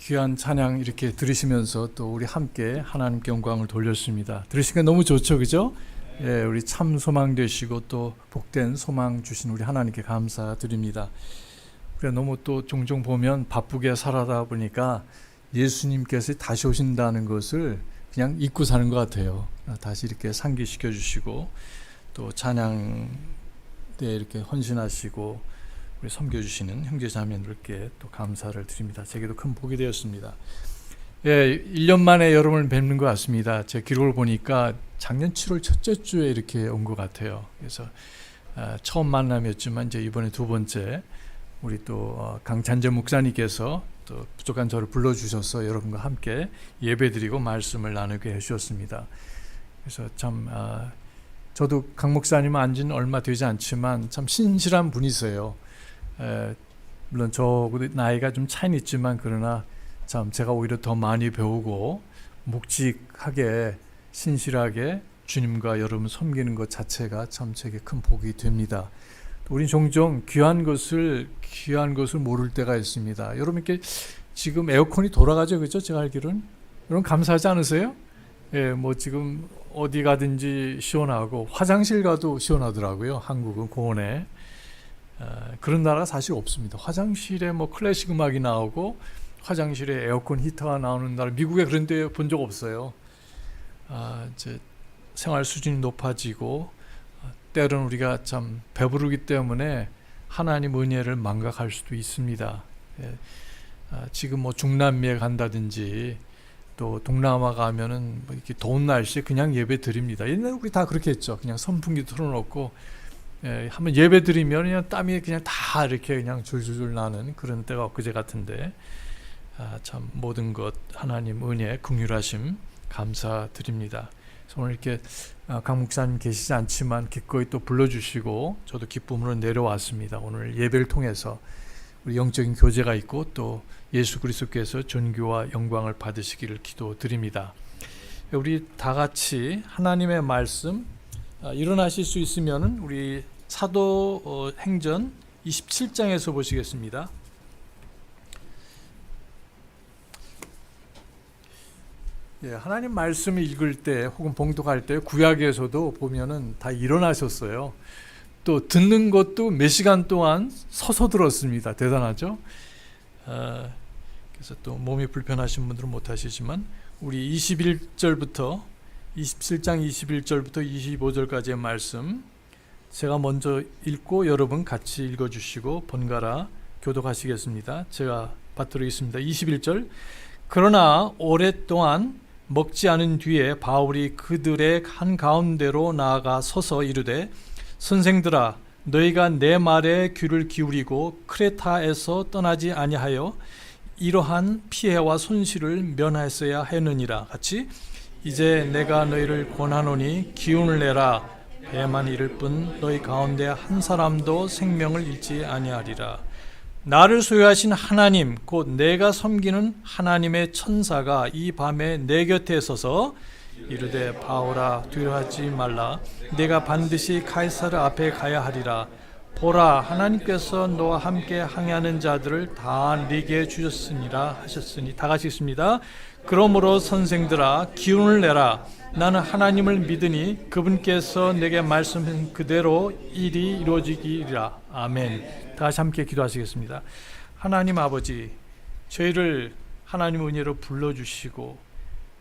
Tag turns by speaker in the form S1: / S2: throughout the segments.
S1: 귀한 찬양 이렇게 들으시면서 또 우리 함께 하나님께 영광을 돌렸습니다. 들으시니까 너무 좋죠, 그죠? 예, 우리 참 소망 되시고 또 복된 소망 주신 우리 하나님께 감사드립니다. 그래 너무 또 종종 보면 바쁘게 살아다 보니까 예수님께서 다시 오신다는 것을 그냥 잊고 사는 것 같아요. 다시 이렇게 상기시켜 주시고 또 찬양 때 이렇게 헌신하시고 우리 섬겨주시는 형제자매들께 또 감사를 드립니다. 제게도 큰 복이 되었습니다. 예, 1년 만에 여러분을 뵙는 것 같습니다. 제 기록을 보니까 작년 7월 첫째 주에 이렇게 온 것 같아요. 그래서 처음 만남이었지만 이제 이번에 두 번째 우리 또 강찬재 목사님께서 또 부족한 저를 불러주셔서 여러분과 함께 예배드리고 말씀을 나누게 해주셨습니다. 그래서 참 저도 강 목사님은 안진 얼마 되지 않지만 참 신실한 분이세요. 물론 저하고 나이가 좀 차이는 있지만 그러나 참 제가 오히려 더 많이 배우고 묵직하게 신실하게 주님과 여러분 섬기는 것 자체가 참 제게 큰 복이 됩니다. 우린 종종 귀한 것을 모를 때가 있습니다. 여러분께 지금 에어컨이 돌아가죠, 그렇죠? 제가 알기로는 여러분 감사하지 않으세요? 예, 뭐 지금 어디 가든지 시원하고 화장실 가도 시원하더라고요. 한국은 고원에. 그런 나라가 사실 없습니다. 화장실에 뭐 클래식 음악이 나오고 화장실에 에어컨 히터가 나오는 나라, 미국에 그런 데 본 적 없어요. 이제 생활 수준이 높아지고 때로는 우리가 참 배부르기 때문에 하나님 은혜를 망각할 수도 있습니다. 지금 뭐 중남미에 간다든지 또 동남아 가면은 뭐 이렇게 더운 날씨에 그냥 예배 드립니다. 옛날에 우리 다 그렇게 했죠. 그냥 선풍기 틀어놓고 한번 예배 드리면 그냥 땀이 그냥 다 이렇게 그냥 줄줄줄 나는 그런 때가 엊그제 같은데 참 모든 것 하나님 은혜 긍휼하심 감사드립니다. 그래서 오늘 이렇게 강 목사님 계시지 않지만 기꺼이 또 불러주시고 저도 기쁨으로 내려왔습니다. 오늘 예배를 통해서 우리 영적인 교제가 있고 또 예수 그리스도께서 존귀와 영광을 받으시기를 기도드립니다. 우리 다 같이 하나님의 말씀 일어나실 수 있으면 우리 사도행전 27장에서 보시겠습니다. 예, 하나님 말씀을 읽을 때 혹은 봉독할 때 구약에서도 보면은 다 일어나셨어요. 또 듣는 것도 몇 시간 동안 서서 들었습니다. 대단하죠? 그래서 또 몸이 불편하신 분들은 못하시지만 우리 27장 21절부터 25절까지의 말씀 제가 먼저 읽고 여러분 같이 읽어주시고 번갈아 교독하시겠습니다. 제가 받들겠습니다. 21절 그러나 오랫동안 먹지 않은 뒤에 바울이 그들의 한가운데로 나아가 서서 이르되 선생들아 너희가 내 말에 귀를 기울이고 크레타에서 떠나지 아니하여 이러한 피해와 손실을 면하였어야 했느니라. 같이 이제 내가 너희를 권하노니 기운을 내라. 배만 잃을 뿐 너희 가운데 한 사람도 생명을 잃지 아니하리라. 나를 소유하신 하나님 곧 내가 섬기는 하나님의 천사가 이 밤에 내 곁에 서서 이르되 바울아 두려워하지 말라. 내가 반드시 카이사르 앞에 가야 하리라. 보라 하나님께서 너와 함께 항해하는 자들을 다 네게 주셨으니라 하셨으니 다 같이 읽습니다. 그러므로 선생들아 기운을 내라. 나는 하나님을 믿으니 그분께서 내게 말씀하신 그대로 일이 이루어지리라. 아멘. 다 같이 함께 기도하시겠습니다. 하나님 아버지 저희를 하나님 은혜로 불러주시고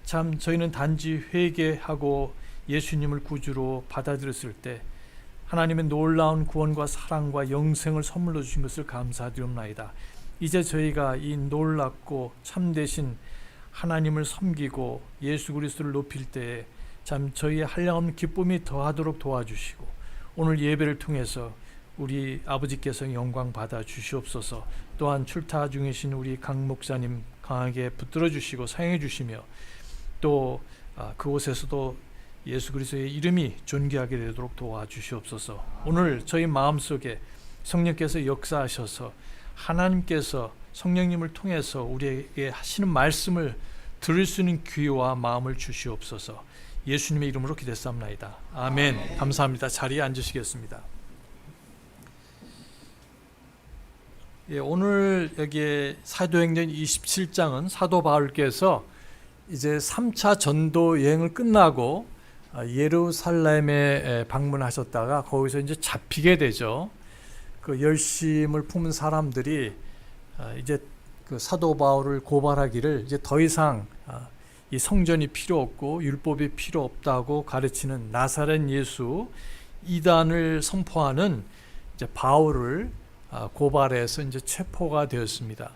S1: 참 저희는 단지 회개하고 예수님을 구주로 받아들였을 때 하나님의 놀라운 구원과 사랑과 영생을 선물로 주신 것을 감사드립니다. 이제 저희가 이 놀랍고 참되신 하나님을 섬기고 예수 그리스도를 높일 때에 참 저희의 한량없는 기쁨이 더하도록 도와주시고 오늘 예배를 통해서 우리 아버지께서 영광 받아 주시옵소서. 또한 출타 중이신 우리 강 목사님 강하게 붙들어 주시고 사용해 주시며 또 그곳에서도 예수 그리스도의 이름이 존귀하게 되도록 도와주시옵소서. 오늘 저희 마음속에 성령께서 역사하셔서 하나님께서 성령님을 통해서 우리에게 하시는 말씀을 들을 수 있는 귀와 마음을 주시옵소서. 예수님의 이름으로 기도했사옵나이다. 아멘. 감사합니다. 자리에 앉으시겠습니다. 예, 오늘 여기 사도행전 27장은 사도 바울께서 이제 3차 전도 여행을 끝나고 예루살렘에 방문하셨다가 거기서 이제 잡히게 되죠. 그 열심을 품은 사람들이 이제 그 사도 바울을 고발하기를 이제 더 이상 이 성전이 필요 없고 율법이 필요 없다고 가르치는 나사렛 예수 이단을 선포하는 이제 바울을 고발해서 이제 체포가 되었습니다.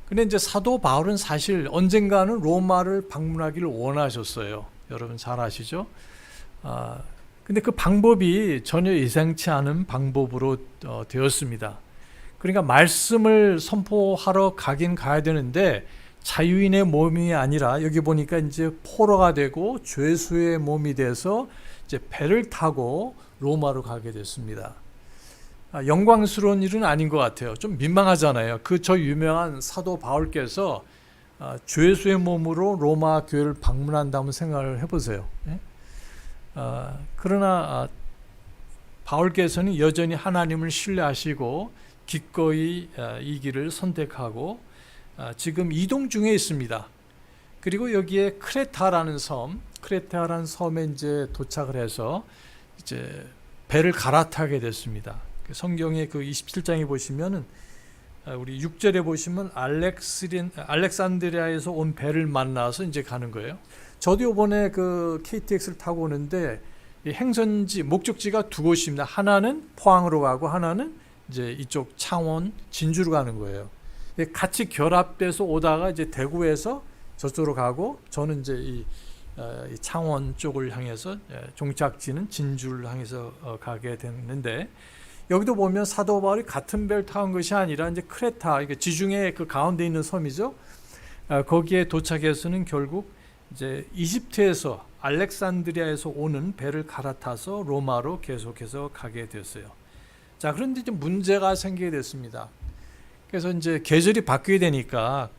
S1: 근데 이제 사도 바울은 사실 언젠가는 로마를 방문하기를 원하셨어요. 여러분 잘 아시죠? 근데 그 방법이 전혀 예상치 않은 방법으로 되었습니다. 그러니까 말씀을 선포하러 가긴 가야 되는데 자유인의 몸이 아니라 여기 보니까 이제 포로가 되고 죄수의 몸이 돼서 이제 배를 타고 로마로 가게 됐습니다. 영광스러운 일은 아닌 것 같아요. 좀 민망하잖아요. 저 유명한 사도 바울께서 죄수의 몸으로 로마 교회를 방문한다면 생각을 해보세요. 그러나 바울께서는 여전히 하나님을 신뢰하시고 기꺼이 이 길을 선택하고 지금 이동 중에 있습니다. 그리고 여기에 크레타라는 섬에 이제 도착을 해서 이제 배를 갈아타게 됐습니다. 성경의 그 27장에 보시면은 우리 6절에 보시면 알렉산드리아에서 온 배를 만나서 이제 가는 거예요. 저도 이번에 그 KTX를 타고 오는데 이 행선지 목적지가 두 곳입니다. 하나는 포항으로 가고 하나는 이제 이쪽 창원 진주로 가는 거예요. 같이 결합돼서 오다가 이제 대구에서 저쪽으로 가고 저는 이제 이 창원 쪽을 향해서 종착지는 진주를 향해서 가게 됐는데 여기도 보면 사도 바울이 같은 배를 타는 것이 아니라 이제 크레타, 지중해 그 가운데 있는 섬이죠. 거기에 도착해서는 결국 이제 이집트에서 알렉산드리아에서 오는 배를 갈아타서 로마로 계속해서 가게 됐어요. 자, 그런데 이제 문제가 생기게 됐습니다. 그래서 이제 계절이 바뀌게 되니까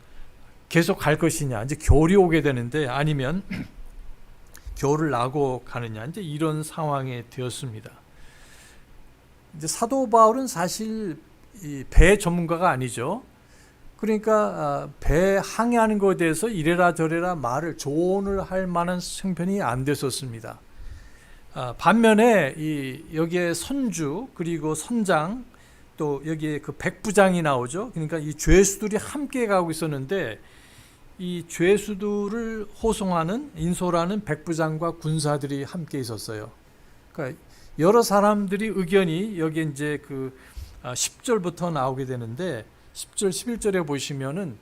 S1: 계속 갈 것이냐, 이제 겨울이 오게 되는데 아니면 겨울을 나고 가느냐, 이제 이런 상황이 되었습니다. 이제 사도 바울은 사실 이 배 전문가가 아니죠. 그러니까 배 항해하는 것에 대해서 이래라 저래라 조언을 할 만한 형편이 안 됐었습니다. 반면에 여기에 선주 그리고 선장 또 여기에 그 백부장이 나오죠. 그러니까 이 죄수들이 함께 가고 있었는데 이 죄수들을 호송하는 인솔하는 백부장과 군사들이 함께 있었어요. 그러니까 여러 사람들이 의견이 여기 이제 그 10절부터 나오게 되는데 10절 11절에 보시면은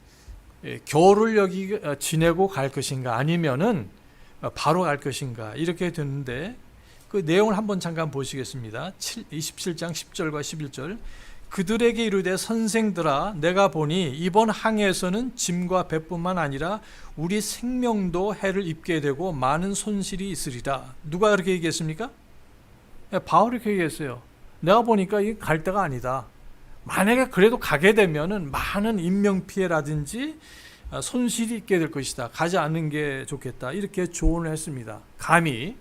S1: 겨울을 여기 지내고 갈 것인가 아니면은 바로 갈 것인가 이렇게 되는데 그 내용을 한번 잠깐 보시겠습니다. 27장 10절과 11절. 그들에게 이르되 선생들아 내가 보니 이번 항해에서는 짐과 배뿐만 아니라 우리 생명도 해를 입게 되고 많은 손실이 있으리라. 누가 그렇게 얘기했습니까? 바울이 그렇게 얘기했어요. 내가 보니까 이게 갈 데가 아니다. 만약에 그래도 가게 되면은 많은 인명피해라든지 손실이 있게 될 것이다. 가지 않는 게 좋겠다. 이렇게 조언을 했습니다. 감히.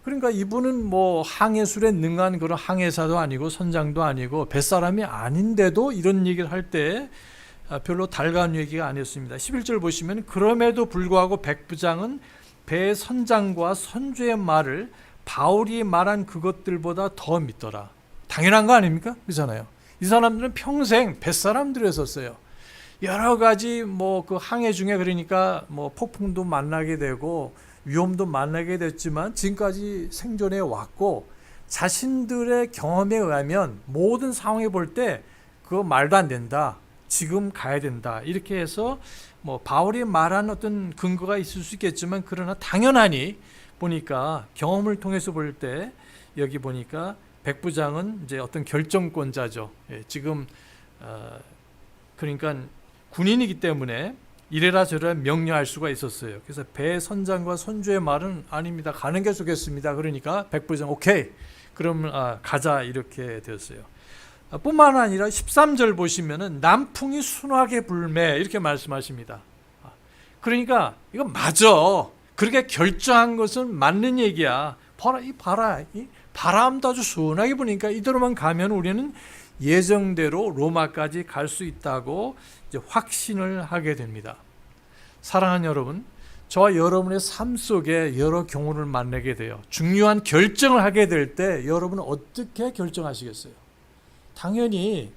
S1: 그러니까 이분은 뭐 항해술에 능한 그런 항해사도 아니고 선장도 아니고 뱃사람이 아닌데도 이런 얘기를 할 때 별로 달가운 얘기가 아니었습니다. 11절 보시면 그럼에도 불구하고 백부장은 배 선장과 선주의 말을 바울이 말한 그것들보다 더 믿더라. 당연한 거 아닙니까? 그렇잖아요. 이 사람들은 평생 뱃사람들이었어요. 여러 가지 뭐 그 항해 중에 그러니까 뭐 폭풍도 만나게 되고 위험도 만나게 됐지만 지금까지 생존해 왔고 자신들의 경험에 의하면 모든 상황에 볼 때 그거 말도 안 된다. 지금 가야 된다. 이렇게 해서 뭐 바울이 말한 어떤 근거가 있을 수 있겠지만 그러나 당연하니 보니까 경험을 통해서 볼 때 여기 보니까 백부장은 이제 어떤 결정권자죠. 지금 그러니까 군인이기 때문에 이래라 저래라 명령할 수가 있었어요. 그래서 배 선장과 선주의 말은 아닙니다. 가는 게 좋겠습니다. 그러니까 백부장 오케이. 그럼 가자 이렇게 되었어요. 뿐만 아니라 13절 보시면은 남풍이 순하게 불매 이렇게 말씀하십니다. 그러니까 이거 맞아. 그렇게 결정한 것은 맞는 얘기야. 봐라 이 바람도 아주 순하게 부니까 이대로만 가면 우리는 예정대로 로마까지 갈 수 있다고 이제 확신을 하게 됩니다. 사랑하는 여러분, 저와 여러분의 삶 속에 여러 경우를 만나게 돼요. 중요한 결정을 하게 될 때 여러분은 어떻게 결정하시겠어요? 당연히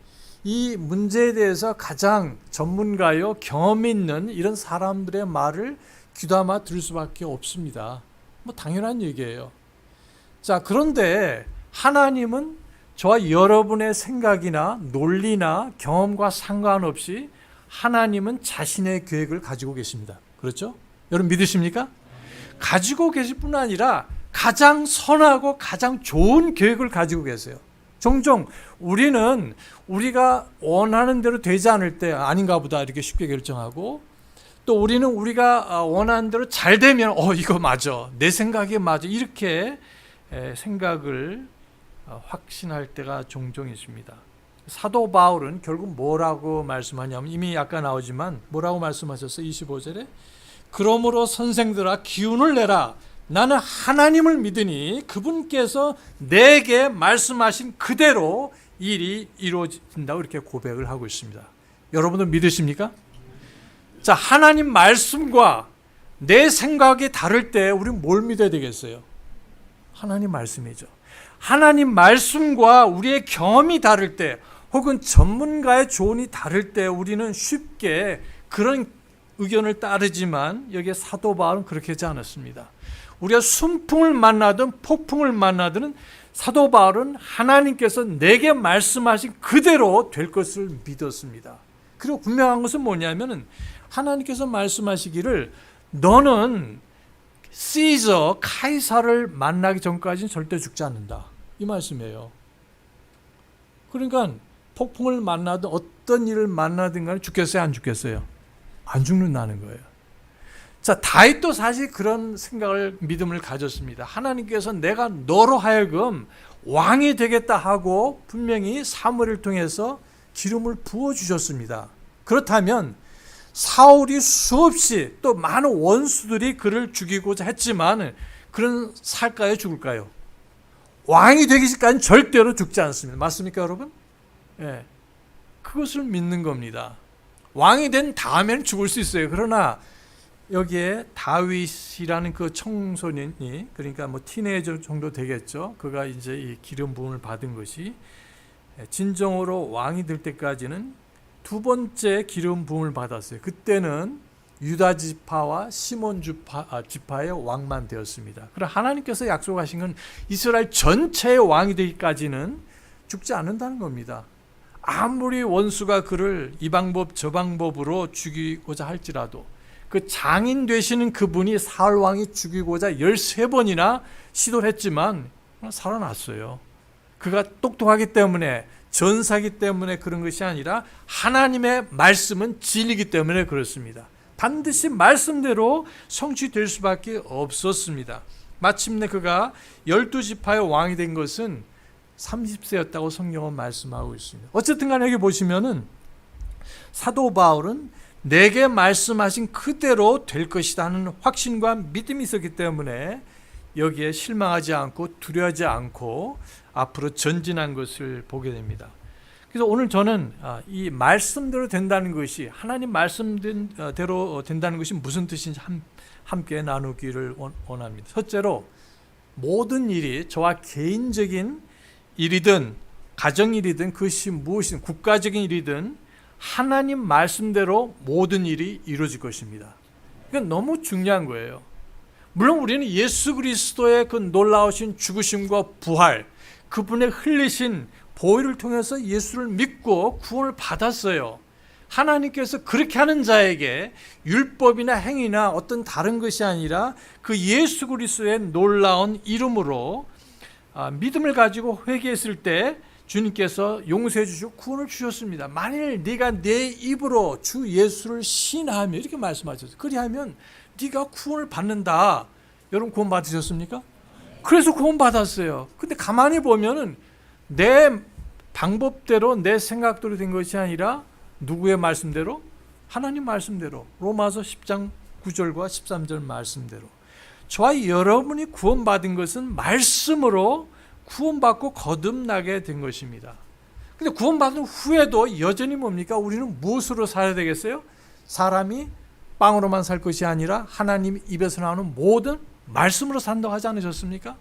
S1: 이 문제에 대해서 가장 전문가요, 경험 있는 이런 사람들의 말을 귀담아 들을 수밖에 없습니다. 뭐 당연한 얘기예요. 자, 그런데 하나님은 저와 여러분의 생각이나 논리나 경험과 상관없이 하나님은 자신의 계획을 가지고 계십니다. 그렇죠? 여러분 믿으십니까? 가지고 계실 뿐 아니라 가장 선하고 가장 좋은 계획을 가지고 계세요. 종종 우리는 우리가 원하는 대로 되지 않을 때 아닌가 보다 이렇게 쉽게 결정하고, 또 우리는 우리가 원하는 대로 잘 되면 이거 맞아, 내 생각이 맞아, 이렇게 생각을 확신할 때가 종종 있습니다. 사도 바울은 결국 뭐라고 말씀하냐면, 이미 아까 나오지만 뭐라고 말씀하셨어요? 25절에 그러므로 선생들아 기운을 내라, 나는 하나님을 믿으니 그분께서 내게 말씀하신 그대로 일이 이루어진다고 이렇게 고백을 하고 있습니다. 여러분들 믿으십니까? 자, 하나님 말씀과 내 생각이 다를 때 우리는 뭘 믿어야 되겠어요? 하나님 말씀이죠. 하나님 말씀과 우리의 경험이 다를 때, 혹은 전문가의 조언이 다를 때 우리는 쉽게 그런 의견을 따르지만, 여기에 사도 바울은 그렇게 하지 않았습니다. 우리가 순풍을 만나든 폭풍을 만나든 사도 바울은 하나님께서 내게 말씀하신 그대로 될 것을 믿었습니다. 그리고 분명한 것은 뭐냐면은 하나님께서 말씀하시기를 너는 시저 카이사를 만나기 전까지는 절대 죽지 않는다, 이 말씀이에요. 그러니까 폭풍을 만나든 어떤 일을 만나든 간에 죽겠어요, 안 죽겠어요? 안 죽는다는 거예요. 자, 다윗도 사실 그런 생각을, 믿음을 가졌습니다. 하나님께서 내가 너로 하여금 왕이 되겠다 하고 분명히 사무엘을 통해서 기름을 부어주셨습니다. 그렇다면 사울이 수없이 또 많은 원수들이 그를 죽이고자 했지만 그는 살까요, 죽을까요? 왕이 되기 전까지는 절대로 죽지 않습니다. 맞습니까, 여러분? 예, 그것을 믿는 겁니다. 왕이 된 다음에는 죽을 수 있어요. 그러나 여기에 다윗이라는 그 청소년이, 그러니까 뭐 티네이저 정도 되겠죠. 그가 이제 이 기름 부음을 받은 것이 진정으로 왕이 될 때까지는 두 번째 기름 부음을 받았어요. 그때는 유다 지파와 시몬 지파의 왕만 되었습니다. 그러나 하나님께서 약속하신 건 이스라엘 전체의 왕이 되기까지는 죽지 않는다는 겁니다. 아무리 원수가 그를 이 방법 저 방법으로 죽이고자 할지라도, 그 장인 되시는 그분이 사울 왕이 죽이고자 13번이나 시도를 했지만 살아났어요. 그가 똑똑하기 때문에, 전사기 때문에 그런 것이 아니라 하나님의 말씀은 진리이기 때문에 그렇습니다. 반드시 말씀대로 성취될 수밖에 없었습니다. 마침내 그가 12지파의 왕이 된 것은 30세였다고 성경은 말씀하고 있습니다. 어쨌든 간에 여기 보시면은 사도 바울은 내게 말씀하신 그대로 될 것이다 하는 확신과 믿음이 있었기 때문에 여기에 실망하지 않고 두려워하지 않고 앞으로 전진한 것을 보게 됩니다. 그래서 오늘 저는 이 말씀대로 된다는 것이, 하나님 말씀대로 된다는 것이 무슨 뜻인지 함께 나누기를 원합니다. 첫째로, 모든 일이 저와 개인적인 일이든 가정일이든 그것이 무엇이든 국가적인 일이든 하나님 말씀대로 모든 일이 이루어질 것입니다. 이건 너무 중요한 거예요. 물론 우리는 예수 그리스도의 그 놀라우신 죽으심과 부활, 그분의 흘리신 보혈을 통해서 예수를 믿고 구원을 받았어요. 하나님께서 그렇게 하는 자에게 율법이나 행위나 어떤 다른 것이 아니라 그 예수 그리스도의 놀라운 이름으로 믿음을 가지고 회개했을 때 주님께서 용서해 주시고 구원을 주셨습니다. 만일 네가 내 입으로 주 예수를 신하며, 이렇게 말씀하셨어요. 그리하면 네가 구원을 받는다. 여러분 구원 받으셨습니까? 그래서 구원 받았어요. 근데 가만히 보면은 내 방법대로 내 생각대로 된 것이 아니라 누구의 말씀대로? 하나님 말씀대로. 로마서 10장 9절과 13절 말씀대로. 저와 여러분이 구원받은 것은 말씀으로 구원받고 거듭나게 된 것입니다. 근데 구원받은 후에도 여전히 뭡니까? 우리는 무엇으로 살아야 되겠어요? 사람이 빵으로만 살 것이 아니라 하나님 입에서 나오는 모든 말씀으로 산다고 하지 않으셨습니까?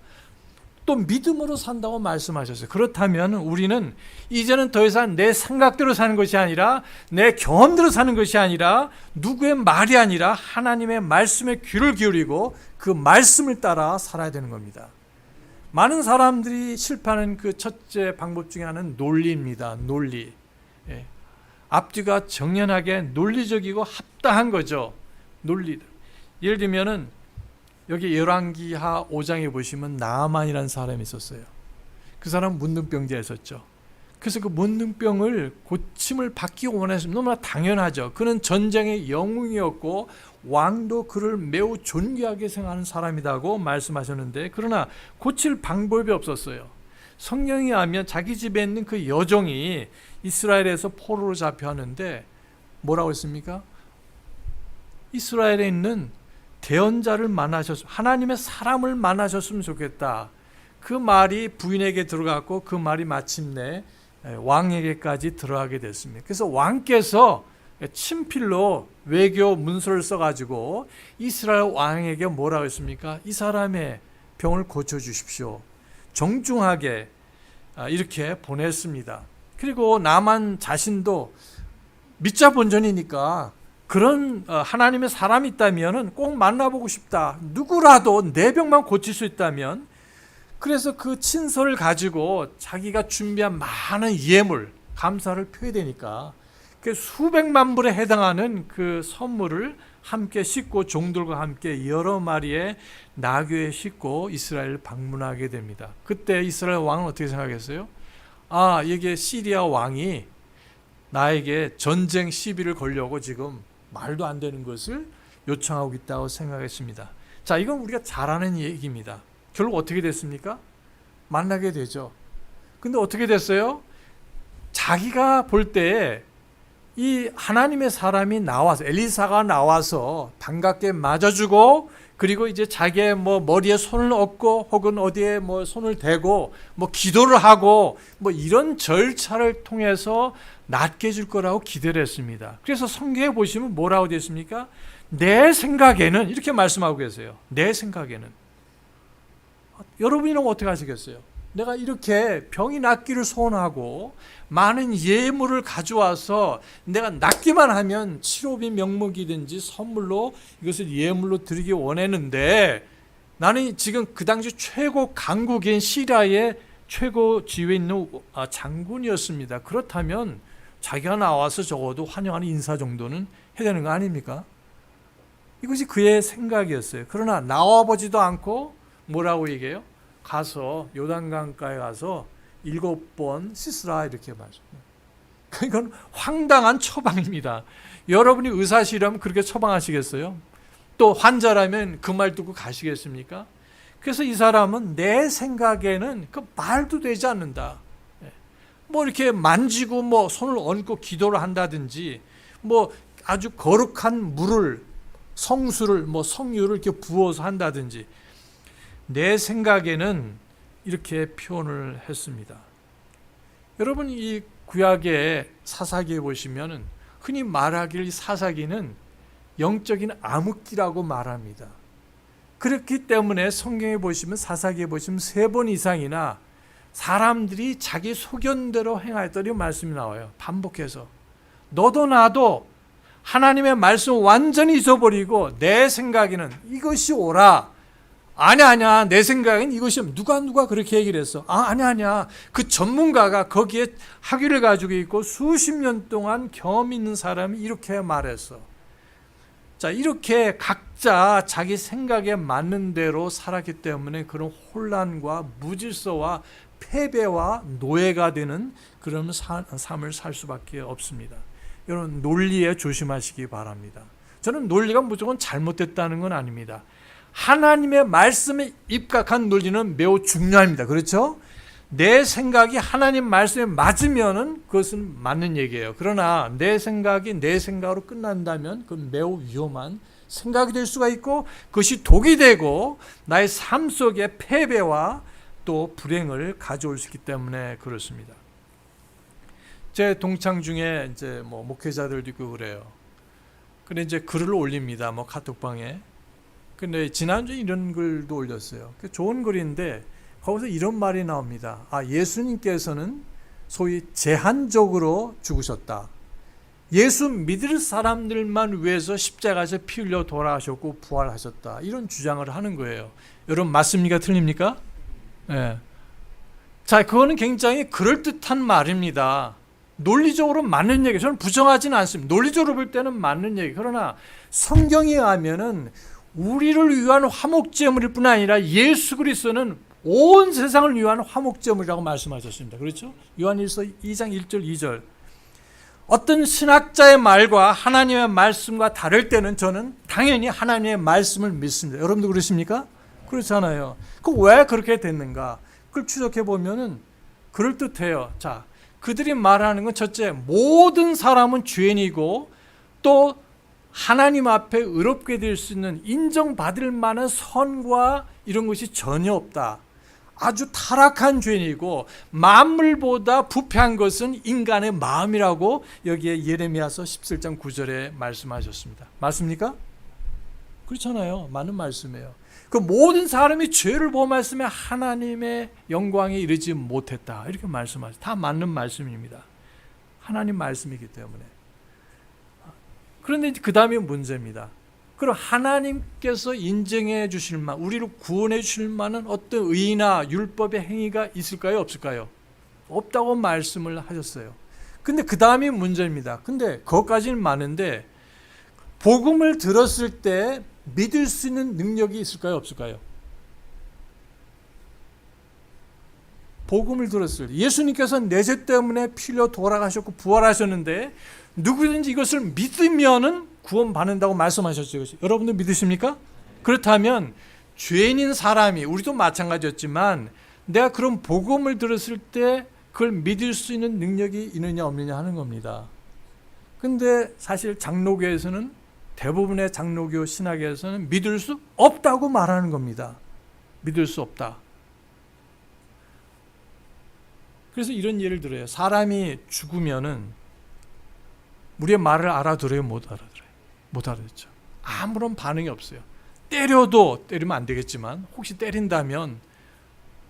S1: 또 믿음으로 산다고 말씀하셨어요. 그렇다면 우리는 이제는 더 이상 내 생각대로 사는 것이 아니라 내 경험대로 사는 것이 아니라 누구의 말이 아니라 하나님의 말씀에 귀를 기울이고 그 말씀을 따라 살아야 되는 겁니다. 많은 사람들이 실패하는 그 첫째 방법 중에 하나는 논리입니다. 논리. 앞뒤가 정연하게 논리적이고 합당한 거죠. 논리. 예를 들면은 여기 열왕기하 5장에 보시면 나아만이라는 사람이 있었어요. 그 사람은 문둥병자였었죠. 그래서 그 문둥병을 고침을 받기 원했으면 너무나 당연하죠. 그는 전쟁의 영웅이었고 왕도 그를 매우 존귀하게 생각하는 사람이라고 말씀하셨는데, 그러나 고칠 방법이 없었어요. 성경에 하면 자기 집에 있는 그 여종이 이스라엘에서 포로로 잡혀왔는데 뭐라고 했습니까? 이스라엘에 있는 대언자를 만나셨으면, 하나님의 사람을 만나셨으면 좋겠다. 그 말이 부인에게 들어갔고 그 말이 마침내 왕에게까지 들어가게 됐습니다. 그래서 왕께서 친필로 외교 문서를 써가지고 이스라엘 왕에게 뭐라고 했습니까? 이 사람의 병을 고쳐주십시오. 정중하게 이렇게 보냈습니다. 그리고 나만 자신도 믿자 본전이니까 그런 하나님의 사람이 있다면 꼭 만나보고 싶다. 누구라도 내 병만 고칠 수 있다면. 그래서 그 친서를 가지고 자기가 준비한 많은 예물, 감사를 표해야 되니까 그 수백만 불에 해당하는 그 선물을 함께 싣고 종들과 함께 여러 마리의 나귀에 싣고 이스라엘을 방문하게 됩니다. 그때 이스라엘 왕은 어떻게 생각했어요? 아, 이게 시리아 왕이 나에게 전쟁 시비를 걸려고 지금 말도 안 되는 것을 요청하고 있다고 생각했습니다. 자, 이건 우리가 잘 아는 얘기입니다. 결국 어떻게 됐습니까? 만나게 되죠. 근데 어떻게 됐어요? 자기가 볼 때 이 하나님의 사람이 나와서, 엘리사가 나와서 반갑게 맞아주고, 그리고 이제 자기의 뭐 머리에 손을 얹고 혹은 어디에 뭐 손을 대고 뭐 기도를 하고 뭐 이런 절차를 통해서 낫게 해줄 거라고 기대를 했습니다. 그래서 성경에 보시면 뭐라고 되어 있습니까? 내 생각에는, 이렇게 말씀하고 계세요. 내 생각에는. 여러분이라면 어떻게 하시겠어요? 내가 이렇게 병이 낫기를 소원하고 많은 예물을 가져와서 내가 낫기만 하면 치료비 명목이든지 선물로 이것을 예물로 드리기 원했는데, 나는 지금 그 당시 최고 강국인 시리아의 최고 지위에 있는 장군이었습니다. 그렇다면 자기가 나와서 적어도 환영하는 인사 정도는 해야 되는 거 아닙니까? 이것이 그의 생각이었어요. 그러나 나와보지도 않고 뭐라고 얘기해요? 가서 요단강가에 가서 7번 씻으라, 이렇게 말씀해요. 이건 황당한 처방입니다. 여러분이 의사시라면 그렇게 처방하시겠어요? 또 환자라면 그 말 듣고 가시겠습니까? 그래서 이 사람은 내 생각에는 그 말도 되지 않는다. 뭐 이렇게 만지고 뭐 손을 얹고 기도를 한다든지 뭐 아주 거룩한 물을, 성수를, 뭐 성유를 이렇게 부어서 한다든지, 내 생각에는 이렇게 표현을 했습니다. 여러분, 이 구약의 사사기에 보시면은 흔히 말하길 사사기는 영적인 암흑기라고 말합니다. 그렇기 때문에 성경에 보시면, 사사기에 보시면 3번 이상이나 사람들이 자기 소견대로 행하였더니 말씀이 나와요. 반복해서. 너도 나도 하나님의 말씀을 완전히 잊어버리고 내 생각에는 이것이 옳아. 아니야. 내 생각엔 이것이, 누가 그렇게 얘기를 했어. 아니야. 그 전문가가 거기에 학위를 가지고 있고 수십 년 동안 경험 있는 사람이 이렇게 말했어. 자, 이렇게 각자 자기 생각에 맞는 대로 살았기 때문에 그런 혼란과 무질서와 패배와 노예가 되는 그런 삶을 살 수밖에 없습니다. 여러분, 논리에 조심하시기 바랍니다. 저는 논리가 무조건 잘못됐다는 건 아닙니다. 하나님의 말씀에 입각한 논리는 매우 중요합니다. 그렇죠? 내 생각이 하나님 말씀에 맞으면은 그것은 맞는 얘기예요. 그러나 내 생각이 내 생각으로 끝난다면 그건 매우 위험한 생각이 될 수가 있고, 그것이 독이 되고 나의 삶 속에 패배와 또 불행을 가져올 수 있기 때문에 그렇습니다. 제 동창 중에 이제 뭐 목회자들도 있고 그래요. 근데 이제 글을 올립니다. 뭐 카톡방에. 근데 지난주에 이런 글도 올렸어요. 좋은 글인데 거기서 이런 말이 나옵니다. 예수님께서는 소위 제한적으로 죽으셨다. 예수 믿을 사람들만 위해서 십자가에서 피 흘려 돌아가셨고 부활하셨다. 이런 주장을 하는 거예요. 여러분 맞습니까? 틀립니까? 네. 자, 그거는 굉장히 그럴듯한 말입니다. 논리적으로 맞는 얘기. 저는 부정하지는 않습니다. 논리적으로 볼 때는 맞는 얘기. 그러나 성경에 의하면은 우리를 위한 화목제물일 뿐 아니라 예수 그리스도는 온 세상을 위한 화목제물이라고 말씀하셨습니다. 그렇죠? 요한일서 2장 1절 2절. 어떤 신학자의 말과 하나님의 말씀과 다를 때는 저는 당연히 하나님의 말씀을 믿습니다. 여러분도 그러십니까? 그렇잖아요. 왜 그렇게 됐는가? 그걸 추적해 보면은 그럴듯해요. 자, 그들이 말하는 건 첫째, 모든 사람은 죄인이고 또 하나님 앞에 의롭게 될 수 있는 인정받을 만한 선과 이런 것이 전혀 없다. 아주 타락한 죄인이고 만물보다 부패한 것은 인간의 마음이라고 여기에 예레미야서 17장 9절에 말씀하셨습니다. 맞습니까? 그렇잖아요. 맞는 말씀이에요. 그 모든 사람이 죄를 보고 말씀에 하나님의 영광에 이르지 못했다. 이렇게 말씀하셨어요. 다 맞는 말씀입니다. 하나님 말씀이기 때문에. 그런데 그 다음에 문제입니다. 그럼 하나님께서 인정해 주실 만, 우리를 구원해 주실 만한 어떤 의나 율법의 행위가 있을까요? 없을까요? 없다고 말씀을 하셨어요. 근데 그 다음이 문제입니다. 근데 그것까지는 많은데 복음을 들었을 때 믿을 수 있는 능력이 있을까요? 없을까요? 복음을 들었을 때 예수님께서 내 죄 때문에 피 흘려 돌아가셨고 부활하셨는데 누구든지 이것을 믿으면은 구원받는다고 말씀하셨죠. 여러분들 믿으십니까? 그렇다면 죄인인 사람이, 우리도 마찬가지였지만 내가 그런 복음을 들었을 때 그걸 믿을 수 있는 능력이 있느냐 없느냐 하는 겁니다. 근데 사실 장로교에서는, 대부분의 장로교 신학에서는 믿을 수 없다고 말하는 겁니다. 믿을 수 없다. 그래서 이런 예를 들어요. 사람이 죽으면은 우리의 말을 알아들어요? 못 알아들어요? 못 알아듣죠. 아무런 반응이 없어요. 때리면 안 되겠지만 혹시 때린다면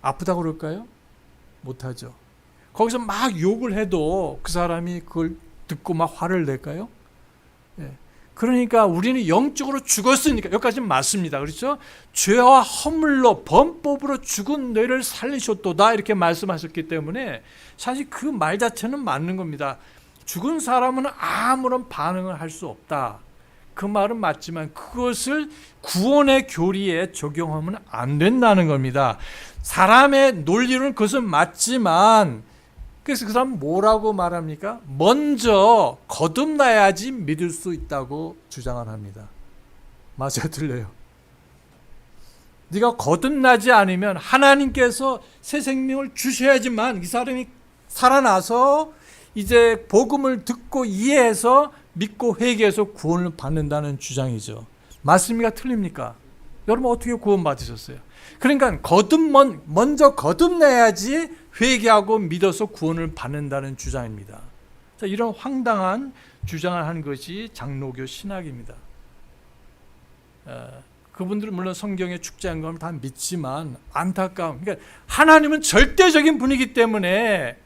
S1: 아프다고 그럴까요? 못하죠. 거기서 막 욕을 해도 그 사람이 그걸 듣고 막 화를 낼까요? 예. 그러니까 우리는 영적으로 죽었으니까, 여기까지는 맞습니다. 그렇죠? 죄와 허물로 범법으로 죽은 뇌를 살리셨도다 이렇게 말씀하셨기 때문에 사실 그 말 자체는 맞는 겁니다. 죽은 사람은 아무런 반응을 할 수 없다. 그 말은 맞지만 그것을 구원의 교리에 적용하면 안 된다는 겁니다. 사람의 논리로는 그것은 맞지만, 그래서 그 사람은 뭐라고 말합니까? 먼저 거듭나야지 믿을 수 있다고 주장을 합니다. 맞아요, 틀려요? 네가 거듭나지 않으면 하나님께서 새 생명을 주셔야지만 이 사람이 살아나서 이제 복음을 듣고 이해해서 믿고 회개해서 구원을 받는다는 주장이죠. 맞습니까? 틀립니까? 여러분 어떻게 구원 받으셨어요? 그러니까 먼저 거듭나야지 회개하고 믿어서 구원을 받는다는 주장입니다. 자, 이런 황당한 주장을 하는 것이 장로교 신학입니다. 그분들은 물론 성경의 축제한 걸 다 믿지만 안타까운, 그러니까 하나님은 절대적인 분이기 때문에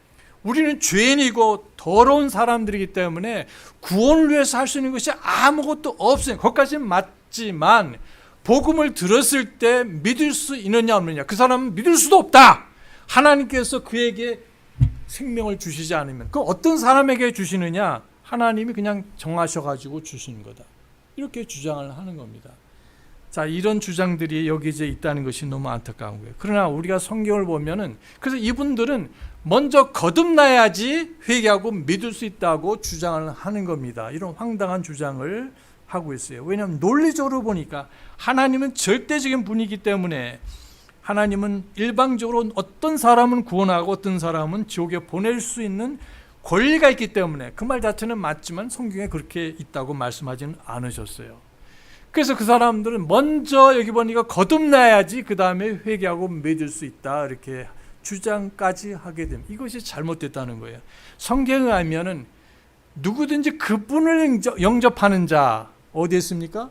S1: 우리는 죄인이고 더러운 사람들이기 때문에 구원을 위해서 할 수 있는 것이 아무것도 없어요. 거기까지는 맞지만 복음을 들었을 때 믿을 수 있느냐 없느냐, 그 사람은 믿을 수도 없다. 하나님께서 그에게 생명을 주시지 않으면. 그럼 어떤 사람에게 주시느냐? 하나님이 그냥 정하셔가지고 주시는 거다. 이렇게 주장을 하는 겁니다. 자, 이런 주장들이 여기 이제 있다는 것이 너무 안타까운 거예요. 그러나 우리가 성경을 보면은, 그래서 이분들은 먼저 거듭나야지 회개하고 믿을 수 있다고 주장을 하는 겁니다. 이런 황당한 주장을 하고 있어요. 왜냐하면 논리적으로 보니까 하나님은 절대적인 분이기 때문에 하나님은 일방적으로 어떤 사람은 구원하고 어떤 사람은 지옥에 보낼 수 있는 권리가 있기 때문에, 그 말 자체는 맞지만 성경에 그렇게 있다고 말씀하지는 않으셨어요. 그래서 그 사람들은 먼저 여기 보니까 거듭나야지 그 다음에 회개하고 믿을 수 있다 이렇게 주장까지 하게 됩니다. 이것이 잘못됐다는 거예요. 성경에 의하면은 누구든지 그분을 영접하는 자 어디에 있습니까?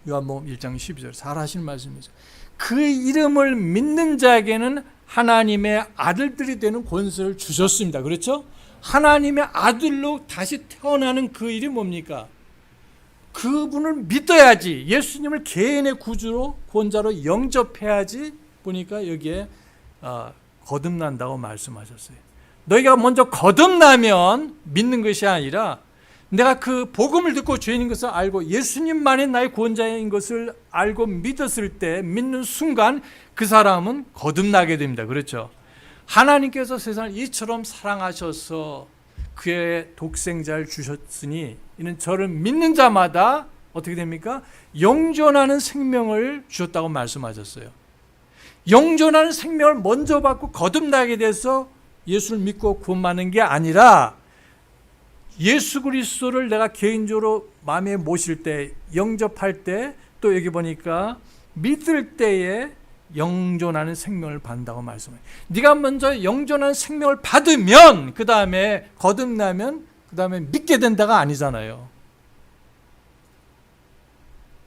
S1: 요한복음 1장 12절 잘 하시는 말씀이죠. 그 이름을 믿는 자에게는 하나님의 아들들이 되는 권세를 주셨습니다. 그렇죠? 하나님의 아들로 다시 태어나는 그 일이 뭡니까? 그분을 믿어야지, 예수님을 개인의 구주로 구원자로 영접해야지. 보니까 여기에 거듭난다고 말씀하셨어요. 너희가 먼저 거듭나면 믿는 것이 아니라 내가 그 복음을 듣고 죄인인 것을 알고 예수님만이 나의 구원자인 것을 알고 믿었을 때, 믿는 순간 그 사람은 거듭나게 됩니다. 그렇죠? 하나님께서 세상을 이처럼 사랑하셔서 그의 독생자를 주셨으니 이는 저를 믿는 자마다 어떻게 됩니까? 영존하는 생명을 주셨다고 말씀하셨어요. 영존하는 생명을 먼저 받고 거듭나게 돼서 예수를 믿고 구원받는 게 아니라 예수 그리스도를 내가 개인적으로 마음에 모실 때, 영접할 때, 또 여기 보니까 믿을 때에 영존하는 생명을 받는다고 말씀해요. 네가 먼저 영존하는 생명을 받으면 그 다음에 거듭나면 그 다음에 믿게 된다가 아니잖아요.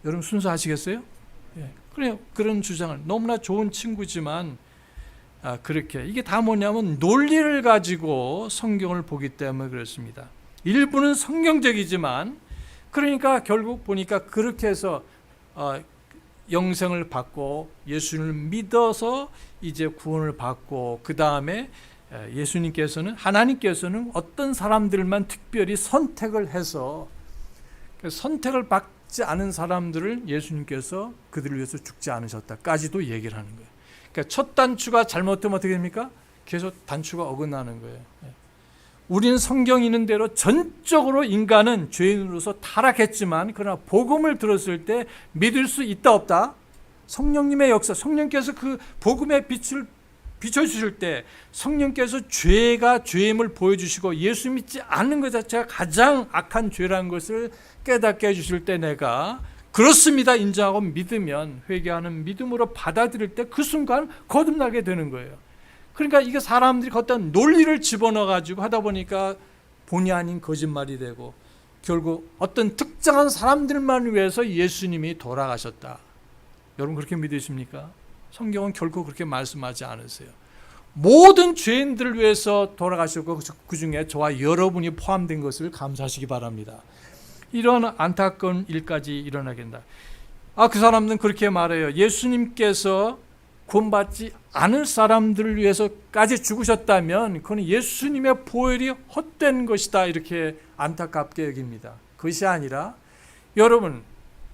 S1: 여러분 순수하시겠어요? 예. 그래요. 그런 주장을 너무나 좋은 친구지만 그렇게 이게 다 뭐냐면 논리를 가지고 성경을 보기 때문에 그렇습니다. 일부는 성경적이지만 그러니까 결국 보니까 그렇게 해서 영생을 받고 예수님을 믿어서 이제 구원을 받고 그 다음에 예수님께서는 하나님께서는 어떤 사람들만 특별히 선택을 해서 선택을 받지 않은 사람들을 예수님께서 그들을 위해서 죽지 않으셨다까지도 얘기를 하는 거예요. 그러니까 첫 단추가 잘못되면 어떻게 됩니까? 계속 단추가 어긋나는 거예요. 우리는 성경 있는 대로 전적으로 인간은 죄인으로서 타락했지만 그러나 복음을 들었을 때 믿을 수 있다 없다? 성령님의 역사, 성령께서 그 복음의 빛을 비춰주실 때 성령께서 죄가 죄임을 보여주시고 예수 믿지 않는 것 자체가 가장 악한 죄라는 것을 깨닫게 해주실 때 내가 그렇습니다 인정하고 믿으면 회개하는 믿음으로 받아들일 때 그 순간 거듭나게 되는 거예요. 그러니까 이게 사람들이 어떤 논리를 집어넣어 가지고 하다 보니까 본의 아닌 거짓말이 되고 결국 어떤 특정한 사람들만 위해서 예수님이 돌아가셨다. 여러분 그렇게 믿으십니까? 성경은 결코 그렇게 말씀하지 않으세요. 모든 죄인들을 위해서 돌아가셨고 그 중에 저와 여러분이 포함된 것을 감사하시기 바랍니다. 이런 안타까운 일까지 일어나게 된다. 그 사람들은 그렇게 말해요. 예수님께서 구원받지 않을 사람들을 위해서까지 죽으셨다면 그건 예수님의 보혈이 헛된 것이다 이렇게 안타깝게 여깁니다. 그것이 아니라 여러분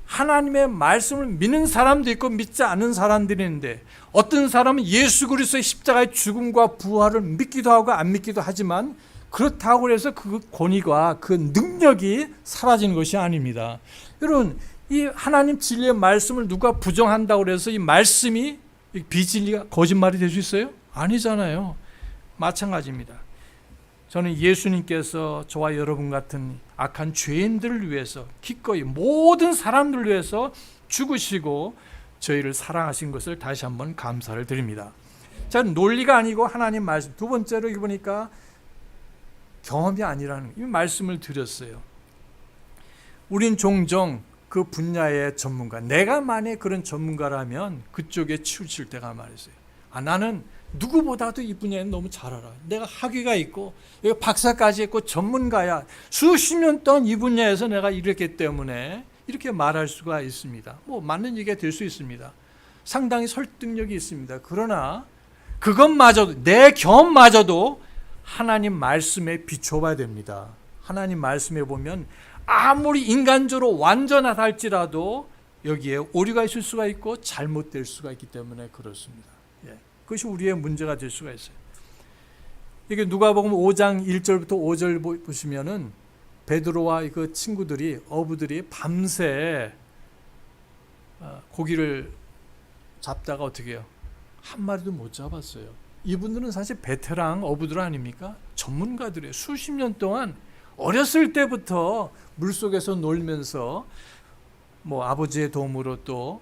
S1: 하나님의 말씀을 믿는 사람도 있고 믿지 않는 사람들이 있는데 어떤 사람은 예수 그리스도의 십자가의 죽음과 부활을 믿기도 하고 안 믿기도 하지만 그렇다고 해서 그 권위가 그 능력이 사라지는 것이 아닙니다. 여러분 이 하나님 진리의 말씀을 누가 부정한다고 해서 이 말씀이 비진리가 거짓말이 될 수 있어요? 아니잖아요. 마찬가지입니다. 저는 예수님께서 저와 여러분 같은 악한 죄인들을 위해서 기꺼이 모든 사람들을 위해서 죽으시고 저희를 사랑하신 것을 다시 한번 감사를 드립니다. 자, 논리가 아니고 하나님 말씀. 두 번째로 여기 보니까 경험이 아니라는 이 말씀을 드렸어요. 우린 종종 그 분야의 전문가, 내가 만약 그런 전문가라면 그쪽에 치우칠 때가 말이었어요. 나는 누구보다도 이 분야에 너무 잘 알아. 내가 학위가 있고 내가 박사까지 했고 전문가야. 수십 년 동안 이 분야에서 내가 일했기 때문에 이렇게 말할 수가 있습니다. 뭐 맞는 얘기가 될 수 있습니다. 상당히 설득력이 있습니다. 그러나 그것마저도 내 경험마저도 하나님 말씀에 비춰봐야 됩니다. 하나님 말씀에 보면 아무리 인간적으로 완전하다 할지라도 여기에 오류가 있을 수가 있고 잘못될 수가 있기 때문에 그렇습니다. 그것이 우리의 문제가 될 수가 있어요. 이게 누가복음 5장 1절부터 5절 보시면은 베드로와 그 친구들이 어부들이 밤새 고기를 잡다가 어떻게 해요? 한 마리도 못 잡았어요. 이분들은 사실 베테랑 어부들 아닙니까? 전문가들이에요. 수십 년 동안 어렸을 때부터 물속에서 놀면서 뭐 아버지의 도움으로 또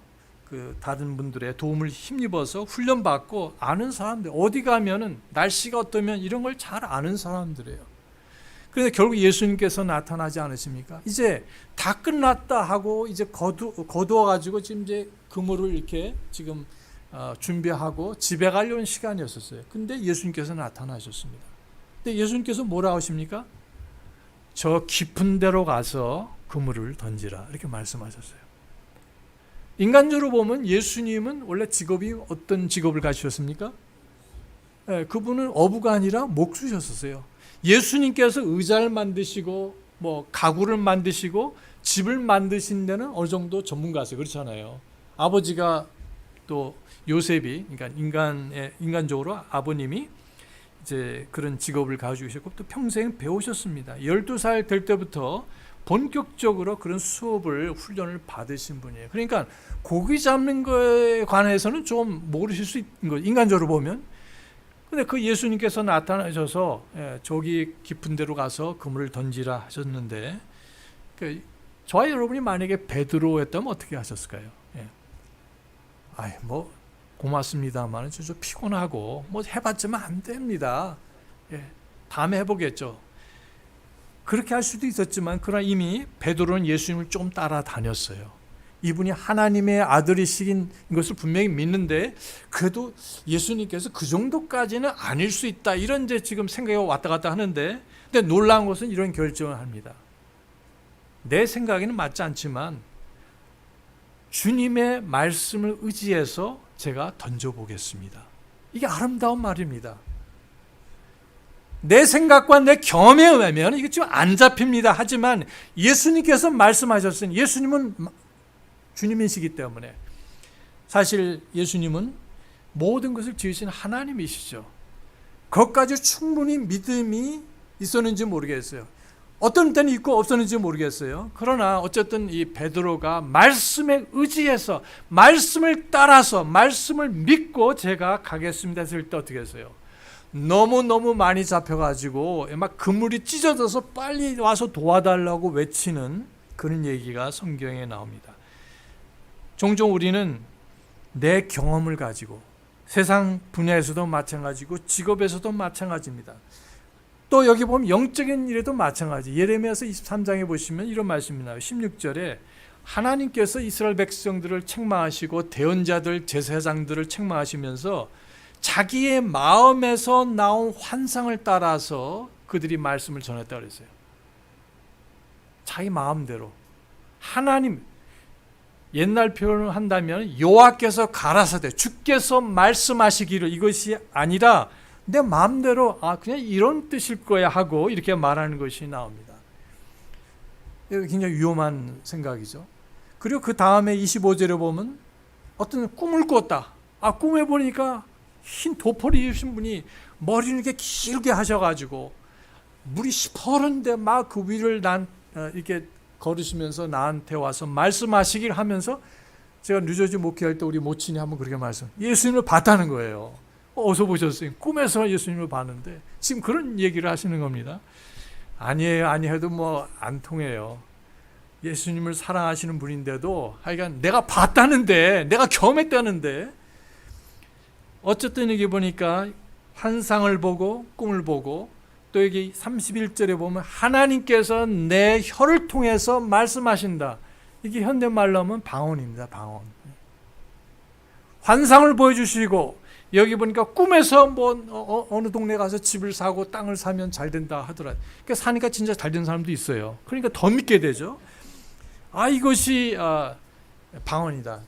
S1: 그 다른 분들의 도움을 힘입어서 훈련받고 아는 사람들, 어디 가면은 날씨가 어떠면 이런 걸 잘 아는 사람들이에요. 그런데 결국 예수님께서 나타나지 않으십니까? 이제 다 끝났다 하고 이제 거두어 가지고 지금 이제 그물을 이렇게 지금 준비하고 집에 가려는 시간이었었어요. 근데 예수님께서 나타나셨습니다. 근데 예수님께서 뭐라 하십니까? 저 깊은 데로 가서 그물을 던지라, 이렇게 말씀하셨어요. 인간적으로 보면 예수님은 원래 직업이 어떤 직업을 가지셨습니까? 그분은 어부가 아니라 목수셨었어요. 예수님께서 의자를 만드시고 뭐 가구를 만드시고 집을 만드신 데는 어느 정도 전문가세요. 그렇잖아요. 아버지가 또 요셉이, 그러니까 인간적으로 아버님이 이제 그런 직업을 가지고 계셨고 또 평생 배우셨습니다. 12살 될 때부터 본격적으로 그런 수업을 훈련을 받으신 분이에요. 그러니까 고기 잡는 거에 관해서는 좀 모르실 수 있는 거예요. 인간적으로 보면. 근데 그 예수님께서 나타나셔서 저기 깊은 데로 가서 그물을 던지라 하셨는데, 저와 여러분이 만약에 베드로였다면 어떻게 하셨을까요? 아이 뭐 고맙습니다만 좀 피곤하고 뭐 해봤지만 안 됩니다. 다음에 해보겠죠. 그렇게 할 수도 있었지만 그러나 이미 베드로는 예수님을 좀 따라다녔어요. 이분이 하나님의 아들이신 것을 분명히 믿는데 그래도 예수님께서 그 정도까지는 아닐 수 있다, 이런 이제 지금 생각이 왔다 갔다 하는데, 근데 놀라운 것은 이런 결정을 합니다. 내 생각에는 맞지 않지만 주님의 말씀을 의지해서 제가 던져보겠습니다. 이게 아름다운 말입니다. 내 생각과 내 경험에 의하면 이게 지금 안 잡힙니다. 하지만 예수님께서 말씀하셨으니, 예수님은 주님이시기 때문에, 사실 예수님은 모든 것을 지으신 하나님이시죠. 그것까지 충분히 믿음이 있었는지 모르겠어요. 어떤 때는 있고 없었는지 모르겠어요. 그러나 어쨌든 이 베드로가 말씀에 의지해서 말씀을 따라서 말씀을 믿고 제가 가겠습니다 했을 때 어떻게 했어요? 너무너무 많이 잡혀가지고 막 그물이 찢어져서 빨리 와서 도와달라고 외치는 그런 얘기가 성경에 나옵니다. 종종 우리는 내 경험을 가지고, 세상 분야에서도 마찬가지고 직업에서도 마찬가지입니다. 또 여기 보면 영적인 일에도 마찬가지. 예레미야서 23장에 보시면 이런 말씀이 나와요. 16절에 하나님께서 이스라엘 백성들을 책망하시고 대언자들, 제사장들을 책망하시면서 자기의 마음에서 나온 환상을 따라서 그들이 말씀을 전했다 그랬어요. 자기 마음대로. 하나님, 옛날 표현을 한다면 여호와께서 가라사대, 주께서 말씀하시기를, 이것이 아니라 내 마음대로 그냥 이런 뜻일 거야 하고 이렇게 말하는 것이 나옵니다. 굉장히 위험한 생각이죠. 그리고 그 다음에 25절에 보면 어떤 꿈을 꿨다. 꿈에 보니까 흰 도포를 입으신 분이 머리를 이렇게 길게 하셔가지고 물이 시퍼런데 막 그 위를 이렇게 걸으시면서 나한테 와서 말씀하시길 하면서, 제가 뉴저지 목회할 때 우리 모친이 한번 그렇게 예수님을 봤다는 거예요. 어디서 보셨어요? 꿈에서 예수님을 봤는데 지금 그런 얘기를 하시는 겁니다. 아니에요, 아니해도 뭐 안 통해요. 예수님을 사랑하시는 분인데도 하여간 내가 봤다는데, 내가 경험했다는데, 어쨌든 여기 보니까 환상을 보고 꿈을 보고, 또 여기 31절에 보면 하나님께서 내 혀를 통해서 말씀하신다. 이게 현대말로 하면 방언입니다. 방언. 환상을 보여주시고, 여기 보니까 꿈에서 뭐 어느 동네 가서 집을 사고 땅을 사면 잘 된다 하더라. 그러니까 사니까 진짜 잘 된 사람도 있어요. 그러니까 더 믿게 되죠. 이것이 방언이다.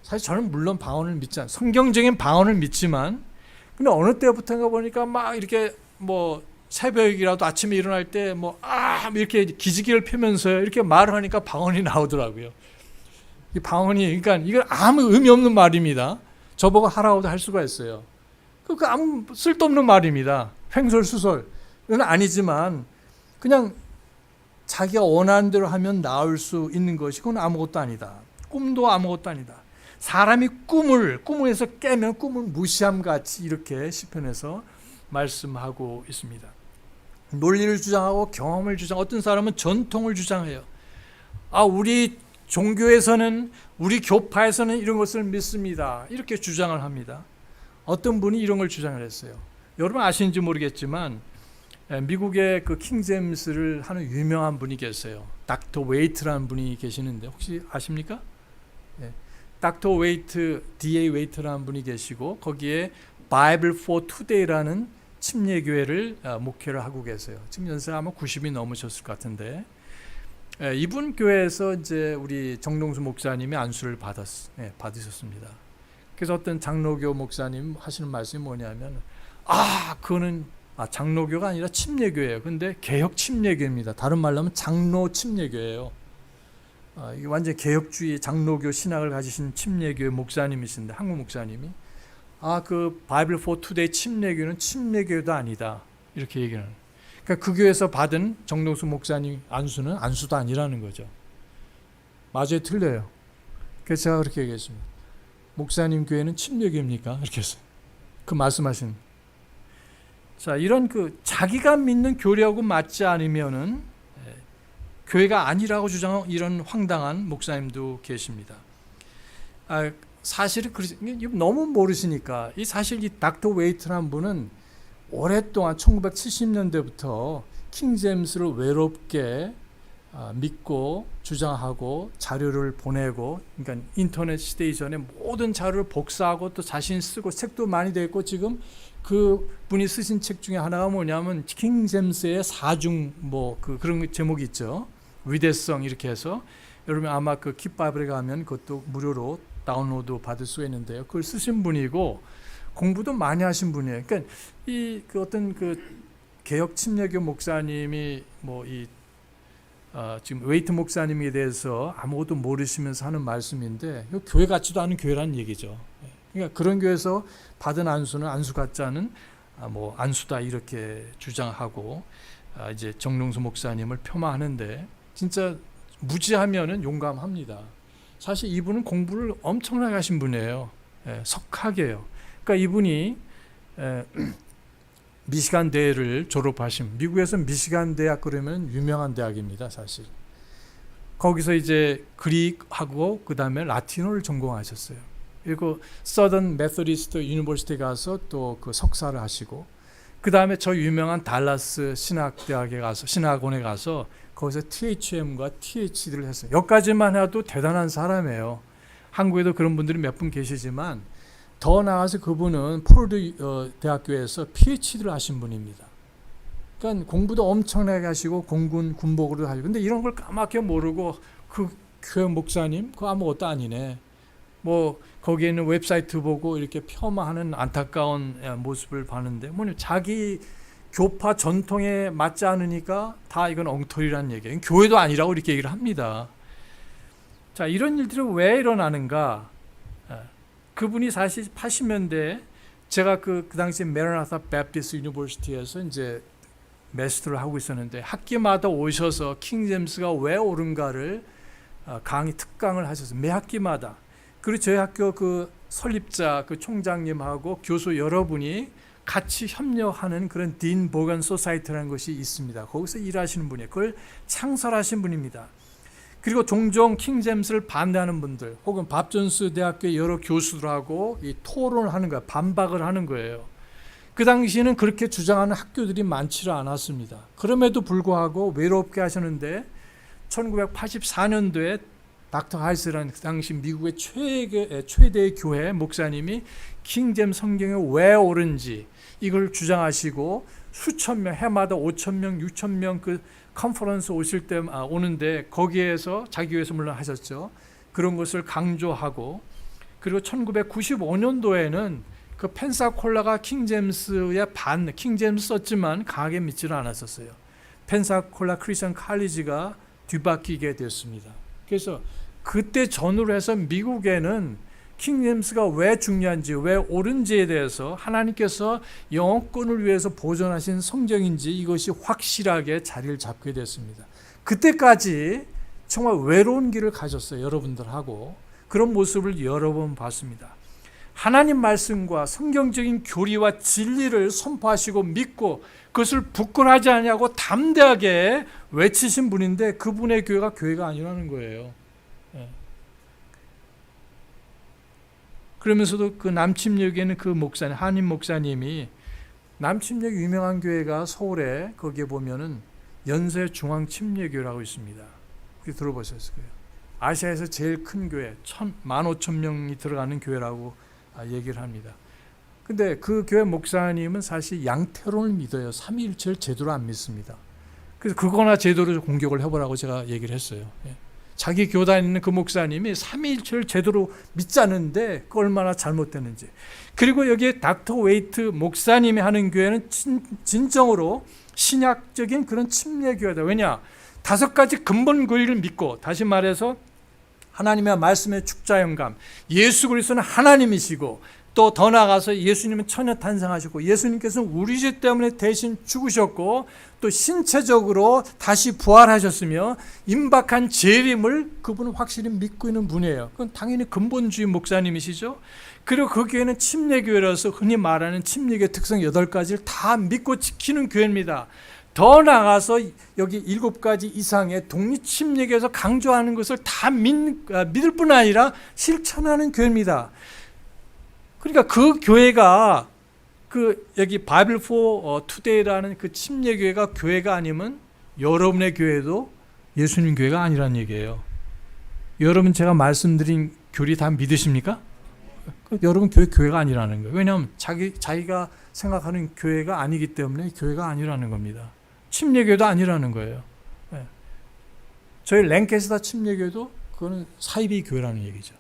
S1: 사실 저는 물론 방언을 믿지 않아요. 성경적인 방언을 믿지만, 근데 어느 때부터인가 보니까 막 이렇게 뭐 새벽이라도 아침에 일어날 때 뭐 이렇게 기지개를 펴면서 이렇게 말을 하니까 방언이 나오더라고요. 이 방언이, 그러니까 이건 아무 의미 없는 말입니다. 저보고 하라고도 할 수가 있어요. 그 아무 쓸데없는 말입니다. 횡설수설. 이건 아니지만 그냥 자기가 원하는 대로 하면 나올 수 있는 것이, 그건 아무것도 아니다. 꿈도 아무것도 아니다. 사람이 꿈에서 깨면 꿈을 무시함같이 이렇게 시편에서 말씀하고 있습니다. 논리를 주장하고 경험을 주장, 어떤 사람은 전통을 주장해요. 우리 종교에서는 우리 교파에서는 이런 것을 믿습니다. 이렇게 주장을 합니다. 어떤 분이 이런 걸 주장을 했어요. 여러분 아시는지 모르겠지만 미국의 그 킹제임스를 하는 유명한 분이 계세요. 닥터 웨이트라는 분이 계시는데 혹시 아십니까? 닥터 웨이트, D.A. 웨이트라는 분이 계시고 거기에 Bible for Today라는 침례교회를 목회를 하고 계세요. 지금 연세가 아마 90이 넘으셨을 것 같은데 이분 교회에서 이제 우리 정동수 목사님이 안수를 받으셨습니다. 그래서 어떤 장로교 목사님 하시는 말씀이 뭐냐면 그거는 장로교가 아니라 침례교회예요. 근데 개혁 침례교회입니다. 다른 말로 하면 장로 침례교회예요. 이게 완전 개혁주의 장로교 신학을 가지신 침례교회 목사님이신데 한국 목사님이 그 바이블 포 투데이 침례교회는 침례교회도 아니다 이렇게 얘기를 하는. 그러니까 그 교회에서 받은 정동수 목사님 안수는 안수도 아니라는 거죠. 맞아요, 틀려요. 그래서 제가 그렇게 얘기했습니다. 목사님 교회는 침례교회입니까? 이렇게 했어요. 그 말씀하신. 자, 이런 그 자기가 믿는 교리하고 맞지 않으면은 교회가 아니라고 주장하는 이런 황당한 목사님도 계십니다. 사실은 너무 모르시니까 이 사실 이 닥터 웨이트라는 분은 오랫동안 1970년대부터 킹제임스를 외롭게 믿고 주장하고 자료를 보내고 그러니까 인터넷 시대 이전에 모든 자료를 복사하고 또 자신이 쓰고 책도 많이 냈고 지금 그 분이 쓰신 책 중에 하나가 뭐냐면 킹제임스의 사중 그런 제목이 있죠. 위대성 이렇게 해서 여러분 아마 그 킵바이블에 가면 그것도 무료로 다운로드 받을 수가 있는데요. 그걸 쓰신 분이고 공부도 많이 하신 분이에요. 그러니까 그 어떤 그 개혁 침례교 목사님이 지금 웨이트 목사님에 대해서 아무것도 모르시면서 하는 말씀인데 교회 같지도 않은 교회라는 얘기죠. 그러니까 그런 교회에서 받은 안수는 안수 같지 않은 안수다 이렇게 주장하고 이제 정동수 목사님을 폄하하는데 진짜 무지하면은 용감합니다. 사실 이분은 공부를 엄청나게 하신 분이에요. 석학이에요. 그러니까 이분이 미시간 대를 졸업하신 미국에서 미시간 대학 그러면 유명한 대학입니다. 사실 거기서 이제 그릭하고 그 다음에 라틴어를 전공하셨어요. 그리고 서던 메서디스트 유니버시티 가서 또 그 석사를 하시고 그 다음에 저 유명한 달라스 신학원에 가서 거기서 THM과 THD를 했어요. 여기까지만 해도 대단한 사람이에요. 한국에도 그런 분들이 몇 분 계시지만 더 나아가서 그분은 포르드 대학교에서 PhD를 하신 분입니다. 그러니까 공부도 엄청나게 하시고 군복으로 하시고 근데 이런 걸 까맣게 모르고 그 교회 목사님 그거 아무것도 아니네. 거기에 있는 웹사이트 보고 이렇게 폄하하는 안타까운 모습을 봤는데 자기 교파 전통에 맞지 않으니까 다 이건 엉터리라는 얘기예요. 교회도 아니라고 이렇게 얘기를 합니다. 자, 이런 일들이 왜 일어나는가? 그분이 사실 80년대 제가 그 당시에 메라나타 베프티스트 유니버시티에서 이제 메스터를 하고 있었는데 학기마다 오셔서 킹제임스가 왜 옳은가를 특강을 하셨어요. 매 학기마다. 그리고 저희 학교 그 설립자 그 총장님하고 교수 여러분이 같이 협력하는 그런 딘 보건 소사이티라는 것이 있습니다. 거기서 일하시는 분이에요. 그걸 창설하신 분입니다. 그리고 종종 킹제임스를 반대하는 분들 혹은 밥 존스 대학교의 여러 교수들하고 이 토론을 하는 거예요. 반박을 하는 거예요. 그 당시에는 그렇게 주장하는 학교들이 많지를 않았습니다. 그럼에도 불구하고 외롭게 하셨는데 1984년도에 닥터 하이스라는 그 당시 미국의 최대의 교회 목사님이 킹제임스 성경이 왜 옳은지 이걸 주장하시고 수천 명 해마다 5천 명, 6천 명 그 컨퍼런스 오실 때 오는데 거기에서 자기 교회에서 물론 하셨죠. 그런 것을 강조하고 그리고 1995년도에는 그 펜사콜라가 킹제임스의 킹제임스 썼지만 강하게 믿지는 않았었어요. 펜사콜라 크리스천 칼리지가 뒤바뀌게 됐습니다. 그래서 그때 전후로 해서 미국에는 킹제임스가 왜 중요한지 왜 옳은지에 대해서 하나님께서 영혼권을 위해서 보존하신 성경인지 이것이 확실하게 자리를 잡게 됐습니다. 그때까지 정말 외로운 길을 가졌어요. 여러분들하고 그런 모습을 여러 번 봤습니다. 하나님 말씀과 성경적인 교리와 진리를 선포하시고 믿고 그것을 부끄러워하지 않냐고 담대하게 외치신 분인데 그분의 교회가 아니라는 거예요. 그러면서도 그 남침역에는 그 목사님, 한인 목사님이 남침역 유명한 교회가 서울에 거기에 보면은 연세중앙침례교회라고 있습니다. 그게 들어보셨을 거예요. 아시아에서 제일 큰 교회, 15,000명이 들어가는 교회라고 얘기를 합니다. 근데 그 교회 목사님은 사실 양태론을 믿어요. 삼위일체를 제대로 안 믿습니다. 그래서 그거나 제대로 공격을 해보라고 제가 얘기를 했어요. 자기 교단에 있는 그 목사님이 삼위일체를 제대로 믿지 않는데 그 얼마나 잘못되는지. 그리고 여기에 닥터 웨이트 목사님이 하는 교회는 진정으로 신약적인 그런 침례교회다. 왜냐? 5가지 근본 교리를 믿고, 다시 말해서 하나님의 말씀의 축자 영감, 예수 그리스도는 하나님이시고, 또 더 나아가서 예수님은 처녀 탄생하셨고, 예수님께서는 우리 죄 때문에 대신 죽으셨고, 또 신체적으로 다시 부활하셨으며 임박한 재림을 그분은 확실히 믿고 있는 분이에요. 그건 당연히 근본주의 목사님이시죠. 그리고 그 교회는 침례교회라서 흔히 말하는 침례교회 특성 8가지를 다 믿고 지키는 교회입니다. 더 나아가서 여기 7가지 이상의 독립침례교에서 강조하는 것을 다 믿을 뿐 아니라 실천하는 교회입니다. 그러니까 그 교회가 그 여기 바이블 포 투데이라는 그 침례교회가 교회가 아니면 여러분의 교회도 예수님 교회가 아니라는 얘기예요. 여러분 제가 말씀드린 교리 다 믿으십니까? 여러분 교회가 아니라는 거예요. 왜냐하면 자기가 생각하는 교회가 아니기 때문에 교회가 아니라는 겁니다. 침례교회도 아니라는 거예요. 저희 랭캐스터 침례교회도 그거는 사이비 교회라는 얘기죠.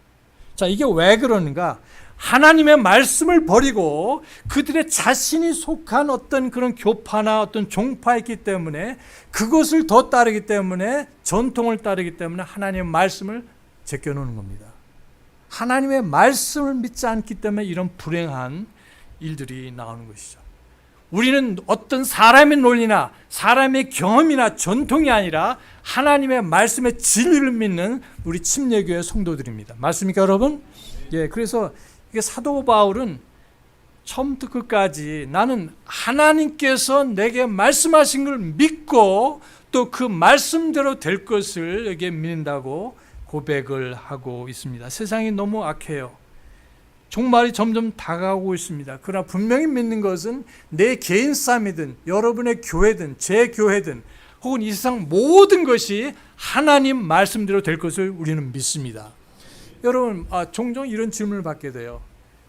S1: 자, 이게 왜 그러는가? 하나님의 말씀을 버리고 그들의 자신이 속한 어떤 그런 교파나 어떤 종파가 있기 때문에, 그것을 더 따르기 때문에, 전통을 따르기 때문에 하나님의 말씀을 제껴놓는 겁니다. 하나님의 말씀을 믿지 않기 때문에 이런 불행한 일들이 나오는 것이죠. 우리는 어떤 사람의 논리나 사람의 경험이나 전통이 아니라 하나님의 말씀의 진리를 믿는 우리 침례교회 성도들입니다. 맞습니까, 여러분? 예, 그래서 이게 사도 바울은 처음부터 끝까지 나는 하나님께서 내게 말씀하신 걸 믿고 또 그 말씀대로 될 것을 여기에 믿는다고 고백을 하고 있습니다. 세상이 너무 악해요. 종말이 점점 다가오고 있습니다. 그러나 분명히 믿는 것은 내 개인 삶이든 여러분의 교회든 제 교회든 혹은 이 세상 모든 것이 하나님 말씀대로 될 것을 우리는 믿습니다. 여러분, 종종 이런 질문을 받게 돼요.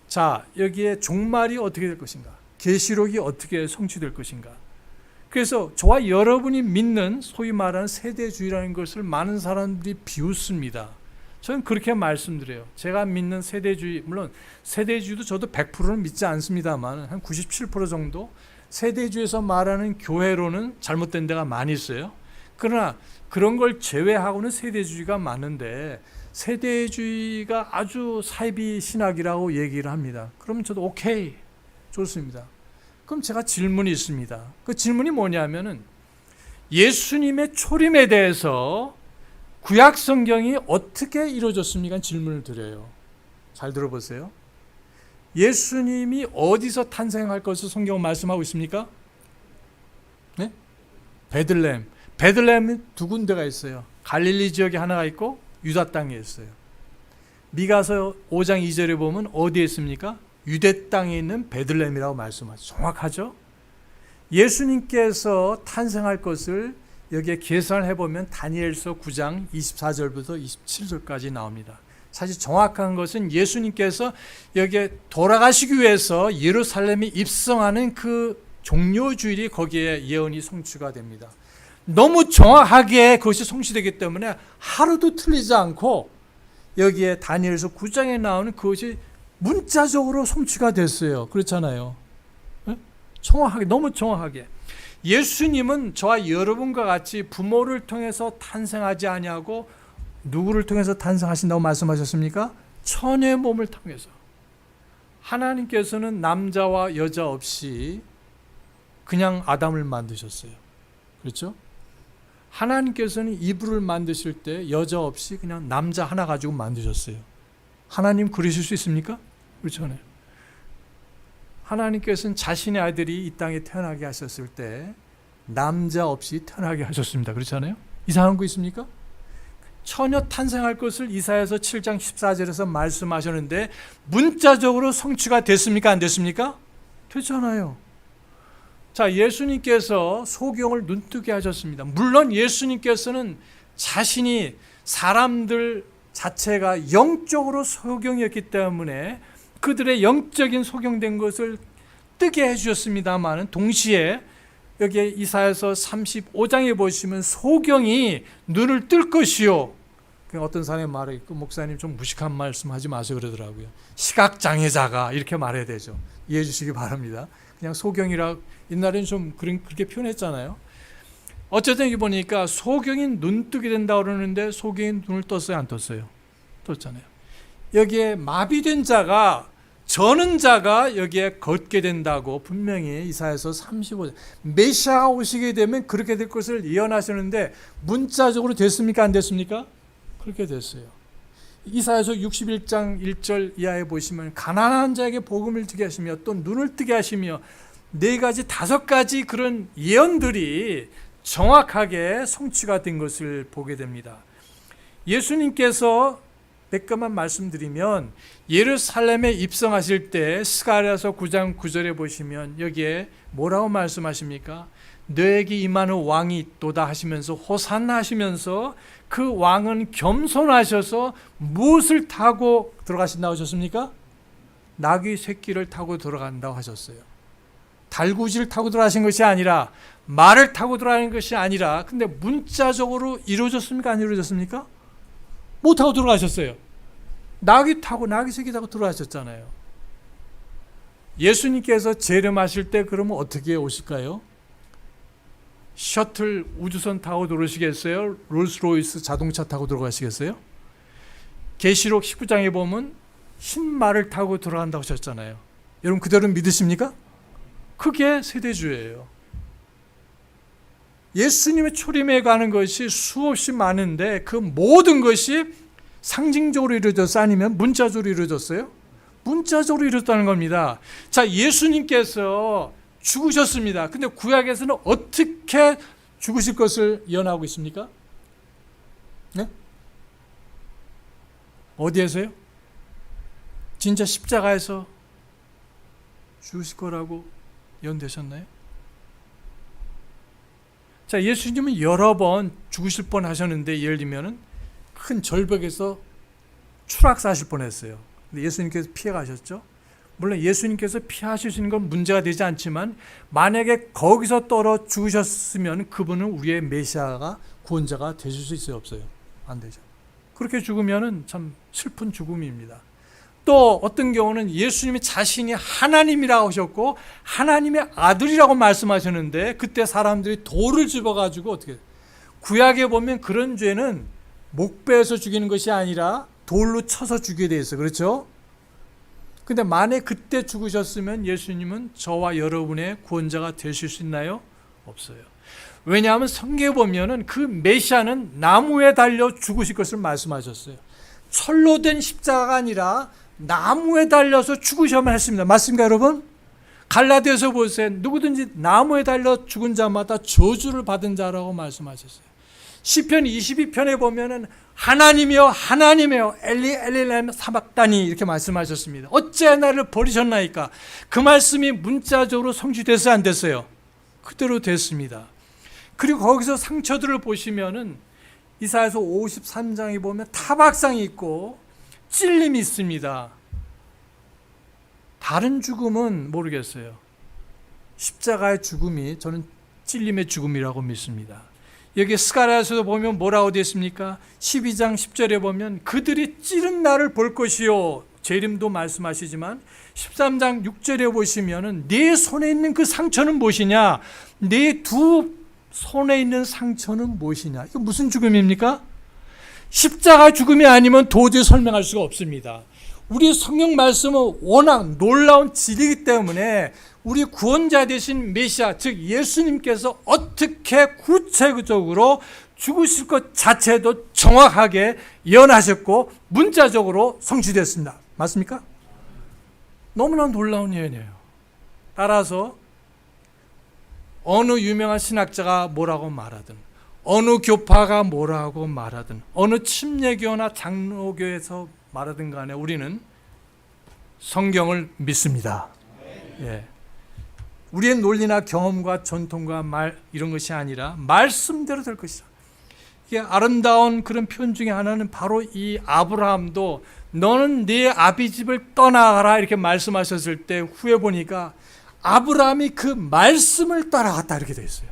S1: 자, 여기에 종말이 어떻게 될 것인가? 계시록이 어떻게 성취될 것인가? 그래서 저와 여러분이 믿는 소위 말하는 세대주의라는 것을 많은 사람들이 비웃습니다. 저는 그렇게 말씀드려요. 제가 믿는 세대주의, 물론 세대주의도 저도 100%는 믿지 않습니다만 한 97% 정도 세대주의에서 말하는 교회로는 잘못된 데가 많이 있어요. 그러나 그런 걸 제외하고는 세대주의가 많은데, 세대주의가 아주 사이비 신학이라고 얘기를 합니다. 그러면 저도 오케이, 좋습니다. 그럼 제가 질문이 있습니다. 그 질문이 뭐냐면은 예수님의 초림에 대해서 구약 성경이 어떻게 이루어졌습니까? 질문을 드려요. 잘 들어보세요. 예수님이 어디서 탄생할 것을 성경은 말씀하고 있습니까? 네? 베들레헴. 베들레헴은 2군데가 있어요. 갈릴리 지역에 하나가 있고 유다 땅에 있어요. 미가서 5장 2절에 보면 어디에 있습니까? 유대 땅에 있는 베들레헴이라고 말씀하죠. 정확하죠? 예수님께서 탄생할 것을 여기에 계산을 해보면 다니엘서 9장 24절부터 27절까지 나옵니다. 사실 정확한 것은 예수님께서 여기에 돌아가시기 위해서 예루살렘에 입성하는 그 종료주일이 거기에 예언이 성취가 됩니다. 너무 정확하게 그것이 성취되기 때문에 하루도 틀리지 않고 여기에 다니엘서 9장에 나오는 그것이 문자적으로 성취가 됐어요. 그렇잖아요. 정확하게, 너무 정확하게. 예수님은 저와 여러분과 같이 부모를 통해서 탄생하지 아니하고 누구를 통해서 탄생하신다고 말씀하셨습니까? 처녀의 몸을 통해서. 하나님께서는 남자와 여자 없이 그냥 아담을 만드셨어요. 그렇죠? 하나님께서는 이브를 만드실 때 여자 없이 그냥 남자 하나 가지고 만드셨어요. 하나님 그러실 수 있습니까? 그렇지 않아요. 하나님께서는 자신의 아들이 이 땅에 태어나게 하셨을 때 남자 없이 태어나게 하셨습니다. 그렇지 않아요? 이상한 거 있습니까? 처녀 탄생할 것을 이사야서 7장 14절에서 말씀하셨는데 문자적으로 성취가 됐습니까? 안 됐습니까? 됐잖아요. 자, 예수님께서 소경을 눈뜨게 하셨습니다. 물론 예수님께서는 자신이 사람들 자체가 영적으로 소경이었기 때문에 그들의 영적인 소경된 것을 뜨게 해주셨습니다만 동시에 여기 이사야서 35장에 보시면 소경이 눈을 뜰 것이요. 어떤 사람이 말해, 그 목사님 좀 무식한 말씀하지 마세요 그러더라고요. 시각장애자가 이렇게 말해야 되죠. 이해해 주시기 바랍니다. 그냥 소경이라 옛날에는 좀 그렇게 표현했잖아요. 어쨌든 여기 보니까 소경이 눈 뜨게 된다고 그러는데 소경이 눈을 떴어요, 안 떴어요? 떴잖아요. 여기에 마비된 자가, 저는 자가 여기에 걷게 된다고 분명히 이사야서 35장 메시아가 오시게 되면 그렇게 될 것을 예언하셨는데 문자적으로 됐습니까? 안 됐습니까? 그렇게 됐어요. 이사야서 61장 1절 이하에 보시면 가난한 자에게 복음을 뜨게 하시며 또 눈을 뜨게 하시며 4가지 5가지 그런 예언들이 정확하게 성취가 된 것을 보게 됩니다. 예수님께서 몇 가지만 말씀드리면 예루살렘에 입성하실 때 스가랴서 9장 9절에 보시면 여기에 뭐라고 말씀하십니까? 너에게 임하는 왕이 있도다 하시면서 호산나 하시면서 그 왕은 겸손하셔서 무엇을 타고 들어가신다고 하셨습니까? 나귀 새끼를 타고 들어간다고 하셨어요. 달구지를 타고 들어가신 것이 아니라 말을 타고 들어가는 것이 아니라 근데 문자적으로 이루어졌습니까? 안 이루어졌습니까? 못 타고 들어가셨어요. 나귀 타고 나귀 새끼 타고 들어가셨잖아요. 예수님께서 재림하실 때 그러면 어떻게 오실까요? 셔틀 우주선 타고 들어오시겠어요? 롤스로이스 자동차 타고 들어가시겠어요? 계시록 19장에 보면 흰 말을 타고 들어간다고 하셨잖아요. 여러분 그대로 믿으십니까? 그게 세대주의예요. 예수님의 초림에 가는 것이 수없이 많은데 그 모든 것이 상징적으로 이루어졌어요? 아니면 문자적으로 이루어졌어요? 문자적으로 이루어졌다는 겁니다. 자, 예수님께서 죽으셨습니다. 근데 구약에서는 어떻게 죽으실 것을 예언하고 있습니까? 네? 어디에서요? 진짜 십자가에서 죽으실 거라고 예언되셨나요? 자, 예수님은 여러 번 죽으실 뻔 하셨는데 예를 들면 큰 절벽에서 추락사하실 뻔했어요. 근데 예수님께서 피해 가셨죠. 물론 예수님께서 피하시는 건 문제가 되지 않지만 만약에 거기서 떨어 죽으셨으면 그분은 우리의 메시아가 구원자가 되실 수 있어요, 없어요? 안 되죠. 그렇게 죽으면 참 슬픈 죽음입니다. 또 어떤 경우는 예수님이 자신이 하나님이라고 하셨고 하나님의 아들이라고 말씀하셨는데 그때 사람들이 돌을 집어가지고 어떻게 구약에 보면 그런 죄는 목베어서 죽이는 것이 아니라 돌로 쳐서 죽이게 돼 있어요. 그렇죠? 근데 만약 그때 죽으셨으면 예수님은 저와 여러분의 구원자가 되실 수 있나요? 없어요. 왜냐하면 성경에 보면은 그 메시아는 나무에 달려 죽으실 것을 말씀하셨어요. 철로 된 십자가가 아니라 나무에 달려서 죽으셔야만 했습니다. 맞습니까, 여러분? 갈라디아서 보세요. 누구든지 나무에 달려 죽은 자마다 저주를 받은 자라고 말씀하셨어요. 시편 22편에 보면은 하나님이여 하나님이여 엘리 엘리람 사박다니 이렇게 말씀하셨습니다. 어째 나를 버리셨나이까? 그 말씀이 문자적으로 성취됐어요, 안 됐어요? 그대로 됐습니다. 그리고 거기서 상처들을 보시면은 이사야서 53장에 보면 타박상이 있고 찔림이 있습니다. 다른 죽음은 모르겠어요. 십자가의 죽음이 저는 찔림의 죽음이라고 믿습니다. 여기 스가랴서도 보면 뭐라고 되어 있습니까? 12장 10절에 보면 그들이 찌른 날을 볼 것이요. 재림도 말씀하시지만 13장 6절에 보시면은 네 손에 있는 그 상처는 무엇이냐? 네 두 손에 있는 상처는 무엇이냐? 이거 무슨 죽음입니까? 십자가 죽음이 아니면 도저히 설명할 수가 없습니다. 우리 성경 말씀은 워낙 놀라운 진리이기 때문에 우리 구원자 되신 메시아, 즉 예수님께서 어떻게 구체적으로 죽으실 것 자체도 정확하게 예언하셨고 문자적으로 성취됐습니다. 맞습니까? 너무나 놀라운 예언이에요. 따라서 어느 유명한 신학자가 뭐라고 말하든 어느 교파가 뭐라고 말하든, 어느 침례교나 장로교에서 말하든 간에 우리는 성경을 믿습니다. 예. 우리의 논리나 경험과 전통과 말 이런 것이 아니라 말씀대로 될 것이다. 이게 아름다운 그런 표현 중에 하나는 바로 이 아브라함도 너는 네 아비 집을 떠나가라 이렇게 말씀하셨을 때 후에 보니까 아브라함이 그 말씀을 따라갔다 이렇게 되어 있어요.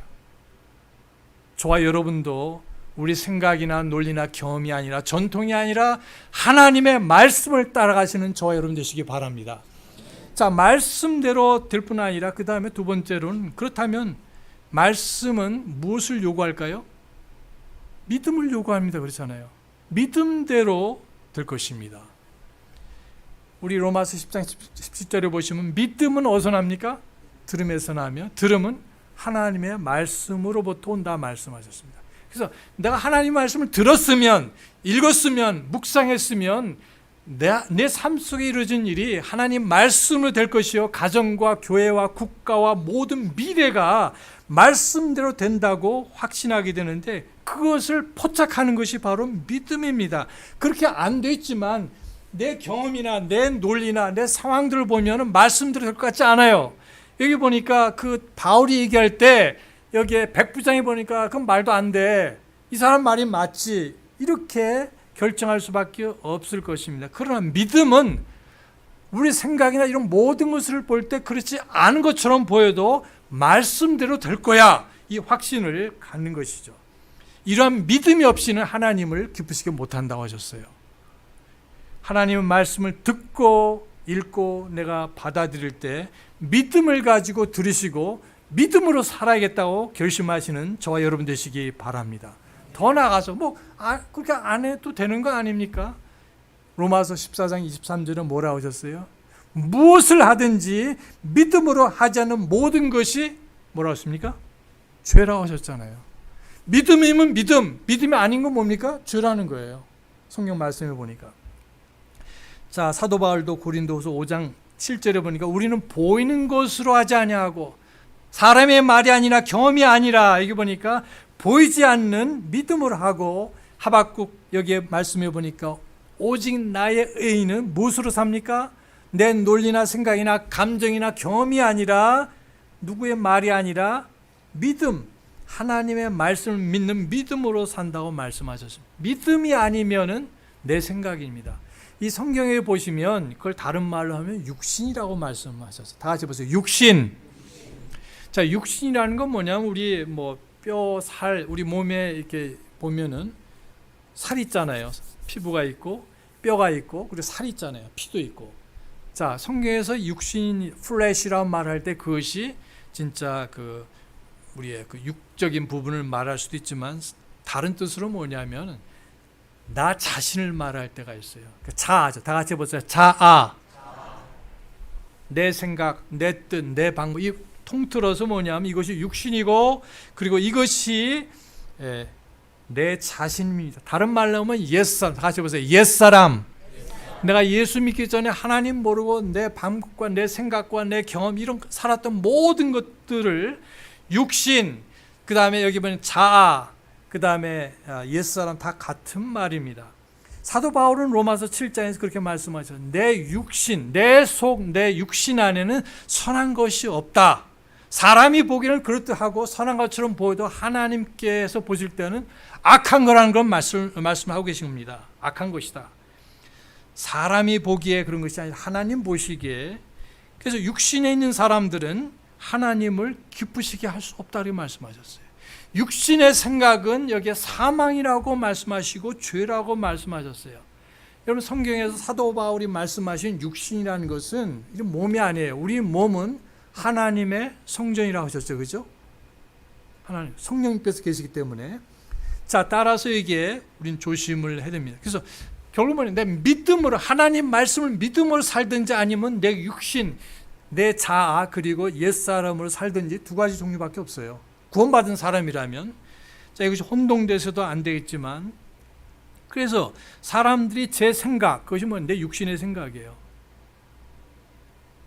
S1: 저와 여러분도 우리 생각이나 논리나 경험이 아니라 전통이 아니라 하나님의 말씀을 따라가시는 저와 여러분 되시기 바랍니다. 자, 말씀대로 될 뿐 아니라 그 다음에 두 번째로는 그렇다면 말씀은 무엇을 요구할까요? 믿음을 요구합니다. 그렇잖아요. 믿음대로 될 것입니다. 우리 로마서 10장 17절에 보시면 믿음은 어디서 납니까? 들음에서 나며 들음은 하나님의 말씀으로부터 온다 말씀하셨습니다. 그래서 내가 하나님 말씀을 들었으면, 읽었으면, 묵상했으면 내 삶 속에 이루어진 일이 하나님 말씀으로 될 것이요, 가정과 교회와 국가와 모든 미래가 말씀대로 된다고 확신하게 되는데 그것을 포착하는 것이 바로 믿음입니다. 그렇게 안 됐지만 내 경험이나 내 논리나 내 상황들을 보면 말씀대로 될 것 같지 않아요. 여기 보니까 그 바울이 얘기할 때 여기에 백부장이 보니까 그건 말도 안 돼. 이 사람 말이 맞지. 이렇게 결정할 수밖에 없을 것입니다. 그러나 믿음은 우리 생각이나 이런 모든 것을 볼 때 그렇지 않은 것처럼 보여도 말씀대로 될 거야. 이 확신을 갖는 것이죠. 이러한 믿음이 없이는 하나님을 기쁘시게 못한다고 하셨어요. 하나님의 말씀을 듣고 읽고 내가 받아들일 때 믿음을 가지고 들으시고 믿음으로 살아야겠다고 결심하시는 저와 여러분 되시기 바랍니다. 더 나아가서 그렇게 안 해도 되는 거 아닙니까? 로마서 14장 23절에 뭐라고 하셨어요? 무엇을 하든지 믿음으로 하지 않는 모든 것이 뭐라고 하십니까? 죄라고 하셨잖아요. 믿음이면 믿음이 아닌 건 뭡니까? 죄라는 거예요. 성경 말씀에 보니까. 자, 사도 바울도 고린도후서 5장 7절에 보니까 우리는 보이는 것으로 하지 아니하고 사람의 말이 아니라 경험이 아니라, 여기 보니까 보이지 않는 믿음으로 하고, 하박국 여기에 말씀해 보니까 오직 나의 의인은 무엇으로 삽니까? 내 논리나 생각이나 감정이나 경험이 아니라, 누구의 말이 아니라 믿음, 하나님의 말씀을 믿는 믿음으로 산다고 말씀하셨습니다. 믿음이 아니면은 내 생각입니다. 이 성경에 보시면 그걸 다른 말로 하면 육신이라고 말씀하셨어요. 다 같이 보세요. 육신. 자, 육신이라는 건 뭐냐면 우리 뼈, 살, 우리 몸에 이렇게 보면은 살 있잖아요. 피부가 있고 뼈가 있고 그리고 살 있잖아요. 피도 있고. 자, 성경에서 육신, 플래시라고 말할 때 그것이 진짜 우리의 육적인 부분을 말할 수도 있지만 다른 뜻으로 뭐냐면 나 자신을 말할 때가 있어요. 자아죠. 다 같이 해보세요. 자아. 내 생각, 내 뜻, 내 방법. 이 통틀어서 뭐냐면 이것이 육신이고 그리고 이것이 내 자신입니다. 다른 말로 하면 옛사람. 다 같이 해보세요. 옛사람. 내가 예수 믿기 전에 하나님 모르고 내 방법과 내 생각과 내 경험 이런 살았던 모든 것들을 육신, 그 다음에 여기 보면 자아, 그 다음에 옛사람 다 같은 말입니다. 사도 바울은 로마서 7장에서 그렇게 말씀하셨어요. 내 육신, 내 속, 내 육신 안에는 선한 것이 없다. 사람이 보기에는 그렇듯하고 선한 것처럼 보여도 하나님께서 보실 때는 악한 거라는 건 말씀하고 계신 겁니다. 악한 것이다. 사람이 보기에 그런 것이 아니라 하나님 보시기에. 그래서 육신에 있는 사람들은 하나님을 기쁘시게 할 수 없다고 말씀하셨어요. 육신의 생각은 여기에 사망이라고 말씀하시고 죄라고 말씀하셨어요. 여러분 성경에서 사도 바울이 말씀하신 육신이라는 것은 몸이 아니에요. 우리 몸은 하나님의 성전이라고 하셨죠. 그죠? 하나님, 성령님께서 계시기 때문에. 자, 따라서 이게 우리는 조심을 해야 됩니다. 그래서 결국은 내 믿음으로, 하나님 말씀을 믿음으로 살든지 아니면 내 육신, 내 자아 그리고 옛사람으로 살든지 두 가지 종류밖에 없어요. 구원받은 사람이라면. 자, 이것이 혼동돼서도 안 되겠지만, 그래서 사람들이 제 생각, 그것이 내 육신의 생각이에요.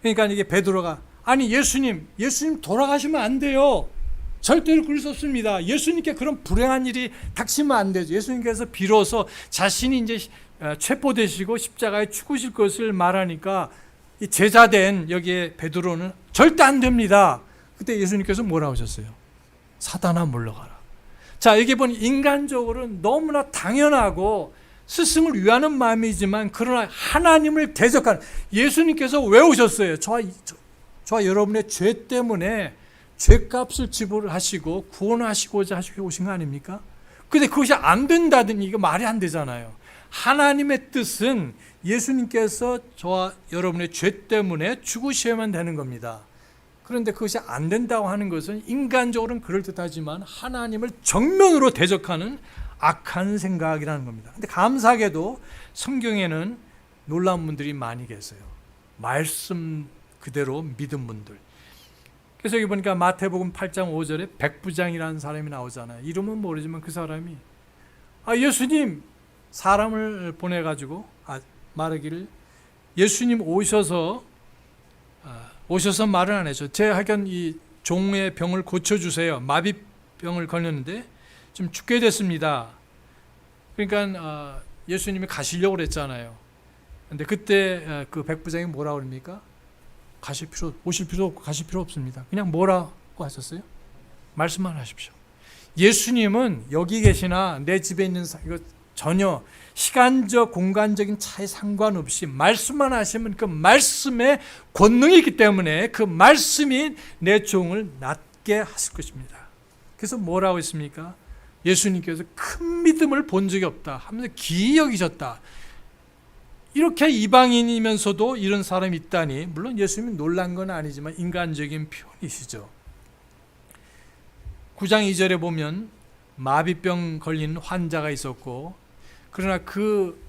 S1: 그러니까 이게 베드로가 아니 예수님 돌아가시면 안 돼요. 절대로 그럴 수 없습니다. 예수님께 그런 불행한 일이 닥치면 안 되죠. 예수님께서 비로소 자신이 이제 체포되시고 십자가에 죽으실 것을 말하니까 이 제자된 여기에 베드로는 절대 안 됩니다. 그때 예수님께서 뭐라고 하셨어요? 사단아 물러가라. 자, 여기 보니 인간적으로 너무나 당연하고 스승을 위하는 마음이지만 그러나 하나님을 대적하는, 예수님께서 왜 오셨어요? 저와 여러분의 죄 때문에 죄값을 지불하시고 구원하시고자 오신 거 아닙니까? 근데 그것이 안 된다더니 이거 말이 안 되잖아요. 하나님의 뜻은 예수님께서 저와 여러분의 죄 때문에 죽으셔야만 되는 겁니다. 그런데 그것이 안 된다고 하는 것은 인간적으로는 그럴듯하지만 하나님을 정면으로 대적하는 악한 생각이라는 겁니다. 근데 감사하게도 성경에는 놀라운 분들이 많이 계세요. 말씀 그대로 믿은 분들. 그래서 여기 보니까 마태복음 8장 5절에 백부장이라는 사람이 나오잖아요. 이름은 모르지만 그 사람이 예수님 사람을 보내가지고 말하기를 예수님 오셔서 말을 안 했죠. 제 하여간 이 종의 병을 고쳐주세요. 마비병을 걸렸는데 좀 죽게 됐습니다. 그러니까 예수님이 가시려고 그랬잖아요. 근데 그때 그 백부장이 뭐라고 그럽니까? 오실 필요 없고 가실 필요 없습니다. 그냥 뭐라고 하셨어요? 말씀만 하십시오. 예수님은 여기 계시나 내 집에 있는 이거 전혀 시간적 공간적인 차에 상관없이 말씀만 하시면 그 말씀의 권능이 있기 때문에 그 말씀이 내 종을 낫게 하실 것입니다. 그래서 뭐라고 했습니까? 예수님께서 큰 믿음을 본 적이 없다 하면서 기이 여기셨다. 이렇게 이방인이면서도 이런 사람이 있다니, 물론 예수님이 놀란 건 아니지만 인간적인 표현이시죠. 9장 2절에 보면 마비병 걸린 환자가 있었고, 그러나 그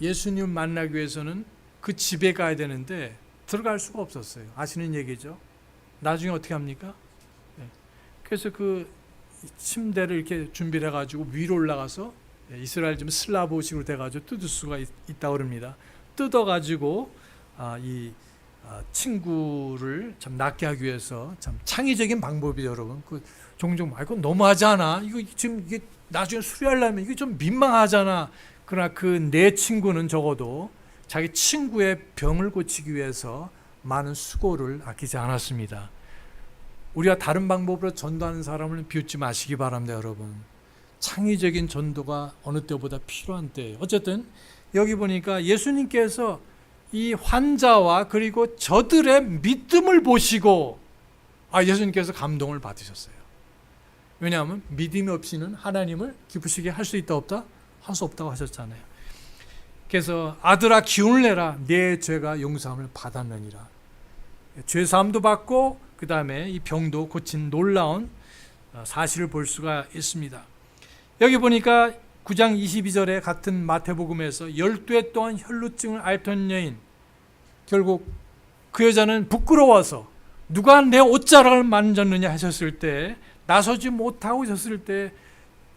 S1: 예수님을 만나기 위해서는 그 집에 가야 되는데 들어갈 수가 없었어요. 아시는 얘기죠. 나중에 어떻게 합니까? 그래서 그 침대를 이렇게 준비를 해가지고 위로 올라가서, 이스라엘 좀 슬라브식으로 돼가지고 뜯을 수가 있다고 합니다. 뜯어가지고 이 친구를 참 낫게 하기 위해서 참 창의적인 방법이, 여러분. 그 종종 말고 너무하지 않아? 이거 지금 이게 나중에 수리하려면 이게 좀 민망하잖아. 그러나 그 내 친구는 적어도 자기 친구의 병을 고치기 위해서 많은 수고를 아끼지 않았습니다. 우리가 다른 방법으로 전도하는 사람을 비웃지 마시기 바랍니다, 여러분. 창의적인 전도가 어느 때보다 필요한 때예요. 어쨌든 여기 보니까 예수님께서 이 환자와 그리고 저들의 믿음을 보시고 예수님께서 감동을 받으셨어요. 왜냐하면 믿음이 없이는 하나님을 기쁘시게 할 수 있다 없다? 할 수 없다고 하셨잖아요. 그래서 아들아 기운을 내라, 내 죄가 용서함을 받았느니라. 죄사함도 받고 그 다음에 이 병도 고친 놀라운 사실을 볼 수가 있습니다. 여기 보니까 9장 22절에 같은 마태복음에서 12해 동안 혈루증을 앓던 여인, 결국 그 여자는 부끄러워서 누가 내 옷자락을 만졌느냐 하셨을 때, 나서지 못하고 있었을 때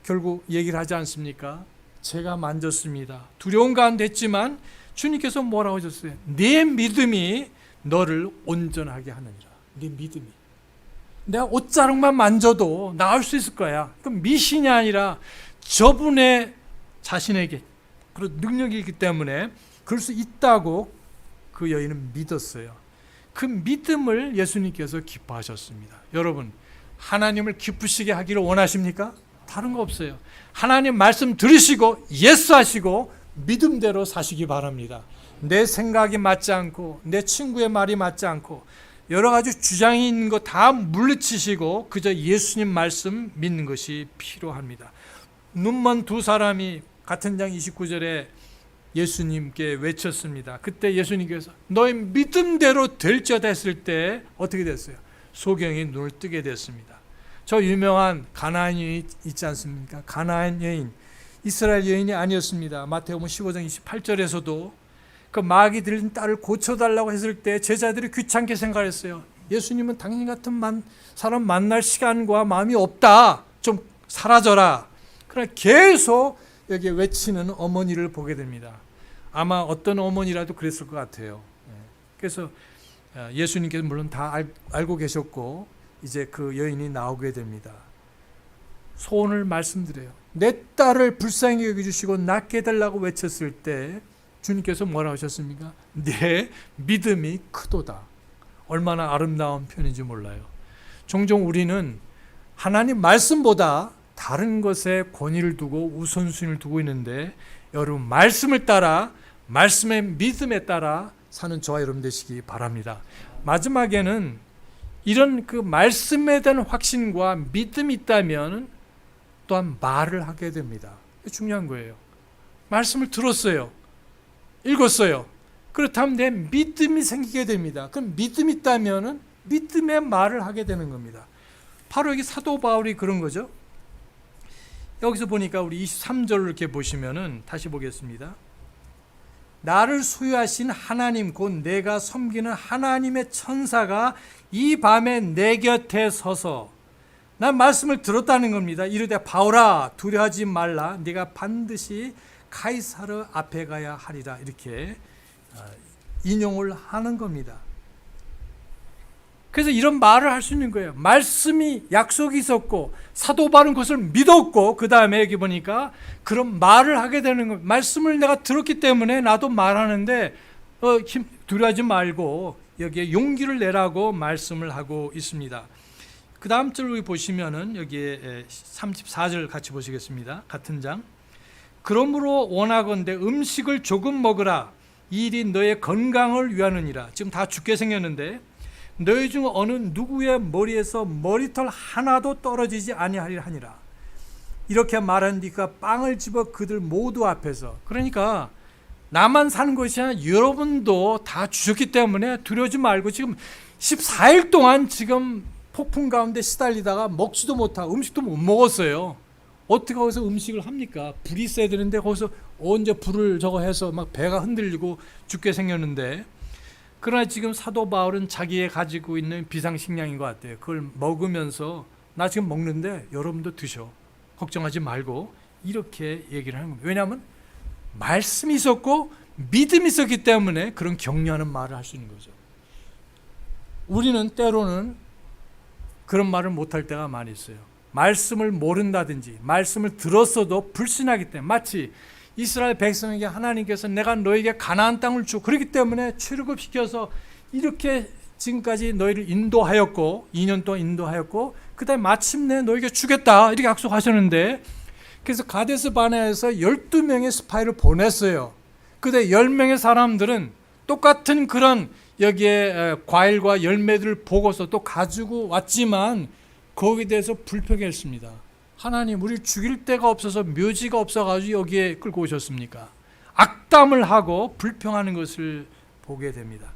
S1: 결국 얘기를 하지 않습니까? 제가 만졌습니다. 두려운 가운데 했지만 주님께서 뭐라고 하셨어요? 네 믿음이 너를 온전하게 하느니라. 네 믿음이. 내가 옷자락만 만져도 나을 수 있을 거야. 그럼 미신이 아니라 저분의 자신에게 그런 능력이 있기 때문에 그럴 수 있다고 그 여인은 믿었어요. 그 믿음을 예수님께서 기뻐하셨습니다. 여러분, 하나님을 기쁘시게 하기를 원하십니까? 다른 거 없어요. 하나님 말씀 들으시고 예스하시고 믿음대로 사시기 바랍니다. 내 생각이 맞지 않고 내 친구의 말이 맞지 않고 여러 가지 주장이 있는 거 다 물리치시고 그저 예수님 말씀 믿는 것이 필요합니다. 눈먼 두 사람이 같은 장 29절에 예수님께 외쳤습니다. 그때 예수님께서 너의 믿음대로 될지어다 했을 때 어떻게 됐어요? 소경이 눈을 뜨게 됐습니다. 저 유명한 가나안 여인 있지 않습니까? 가나안 여인, 이스라엘 여인이 아니었습니다. 마태복음 15장 28절에서도 그 마귀 들린 딸을 고쳐달라고 했을 때 제자들이 귀찮게 생각했어요. 예수님은 당신 같은 사람 만날 시간과 마음이 없다. 좀 사라져라. 그러나 계속 여기 외치는 어머니를 보게 됩니다. 아마 어떤 어머니라도 그랬을 것 같아요. 그래서 예수님께서 물론 다 알고 계셨고 이제 그 여인이 나오게 됩니다. 소원을 말씀드려요. 내 딸을 불쌍히 여겨주시고 낫게 해달라고 외쳤을 때 주님께서 뭐라 하셨습니까? 내 믿음이 크도다. 얼마나 아름다운 편인지 몰라요. 종종 우리는 하나님 말씀보다 다른 것에 권위를 두고 우선순위를 두고 있는데, 여러분 말씀을 따라, 말씀의 믿음에 따라 사는 저와 여러분 되시기 바랍니다. 마지막에는 이런 그 말씀에 대한 확신과 믿음이 있다면 또한 말을 하게 됩니다. 중요한 거예요. 말씀을 들었어요. 읽었어요. 그렇다면 내 믿음이 생기게 됩니다. 그럼 믿음이 있다면 믿음의 말을 하게 되는 겁니다. 바로 여기 사도 바울이 그런 거죠. 여기서 보니까 우리 23절을 이렇게 보시면은 다시 보겠습니다. 나를 소유하신 하나님 곧 내가 섬기는 하나님의 천사가 이 밤에 내 곁에 서서, 난 말씀을 들었다는 겁니다. 이르되 바울아 두려워하지 말라, 네가 반드시 카이사르 앞에 가야 하리라, 이렇게 인용을 하는 겁니다. 그래서 이런 말을 할 수 있는 거예요. 말씀이 약속이 있었고 사도 바울은 그것을 믿었고, 그 다음에 여기 보니까 그런 말을 하게 되는 거예요. 말씀을 내가 들었기 때문에 나도 말하는데 두려워하지 말고 여기에 용기를 내라고 말씀을 하고 있습니다. 그 다음 절 보시면은 여기에 34절 같이 보시겠습니다. 같은 장. 그러므로 원하건대 음식을 조금 먹으라. 이 일이 너의 건강을 위하느니라. 지금 다 죽게 생겼는데 너희 중 어느 누구의 머리에서 머리털 하나도 떨어지지 아니하리라. 이렇게 말한 뒤가 빵을 집어 그들 모두 앞에서, 그러니까 나만 사는 것이 아니라 여러분도 다 주셨기 때문에 두려워하지 말고, 지금 14일 동안 지금 폭풍 가운데 시달리다가 먹지도 못하고 음식도 못 먹었어요. 어떻게 거기서 음식을 합니까? 불이 있어야 되는데 거기서 언제 불을 저거 해서 막 배가 흔들리고 죽게 생겼는데, 그러나 지금 사도 바울은 자기의 가지고 있는 비상식량인 것 같아요. 그걸 먹으면서 나 지금 먹는데 여러분도 드셔. 걱정하지 말고, 이렇게 얘기를 하는 겁니다. 왜냐하면 말씀이 있었고 믿음이 있었기 때문에 그런 격려하는 말을 할 수 있는 거죠. 우리는 때로는 그런 말을 못할 때가 많이 있어요. 말씀을 모른다든지 말씀을 들었어도 불신하기 때문에, 마치 이스라엘 백성에게 하나님께서 내가 너에게 가나안 땅을 주고 그렇기 때문에 출애굽시켜서 이렇게 지금까지 너희를 인도하였고 2년 동안 인도하였고 그 다음에 마침내 너에게 주겠다 이렇게 약속하셨는데, 그래서 가데스 바네아에서 12명의 스파이를 보냈어요. 그런데 10명의 사람들은 똑같은 그런 여기에 과일과 열매들을 보고서 또 가지고 왔지만 거기에 대해서 불평했습니다. 하나님, 우리 죽일 데가 없어서 묘지가 없어가지고 여기에 끌고 오셨습니까? 악담을 하고 불평하는 것을 보게 됩니다.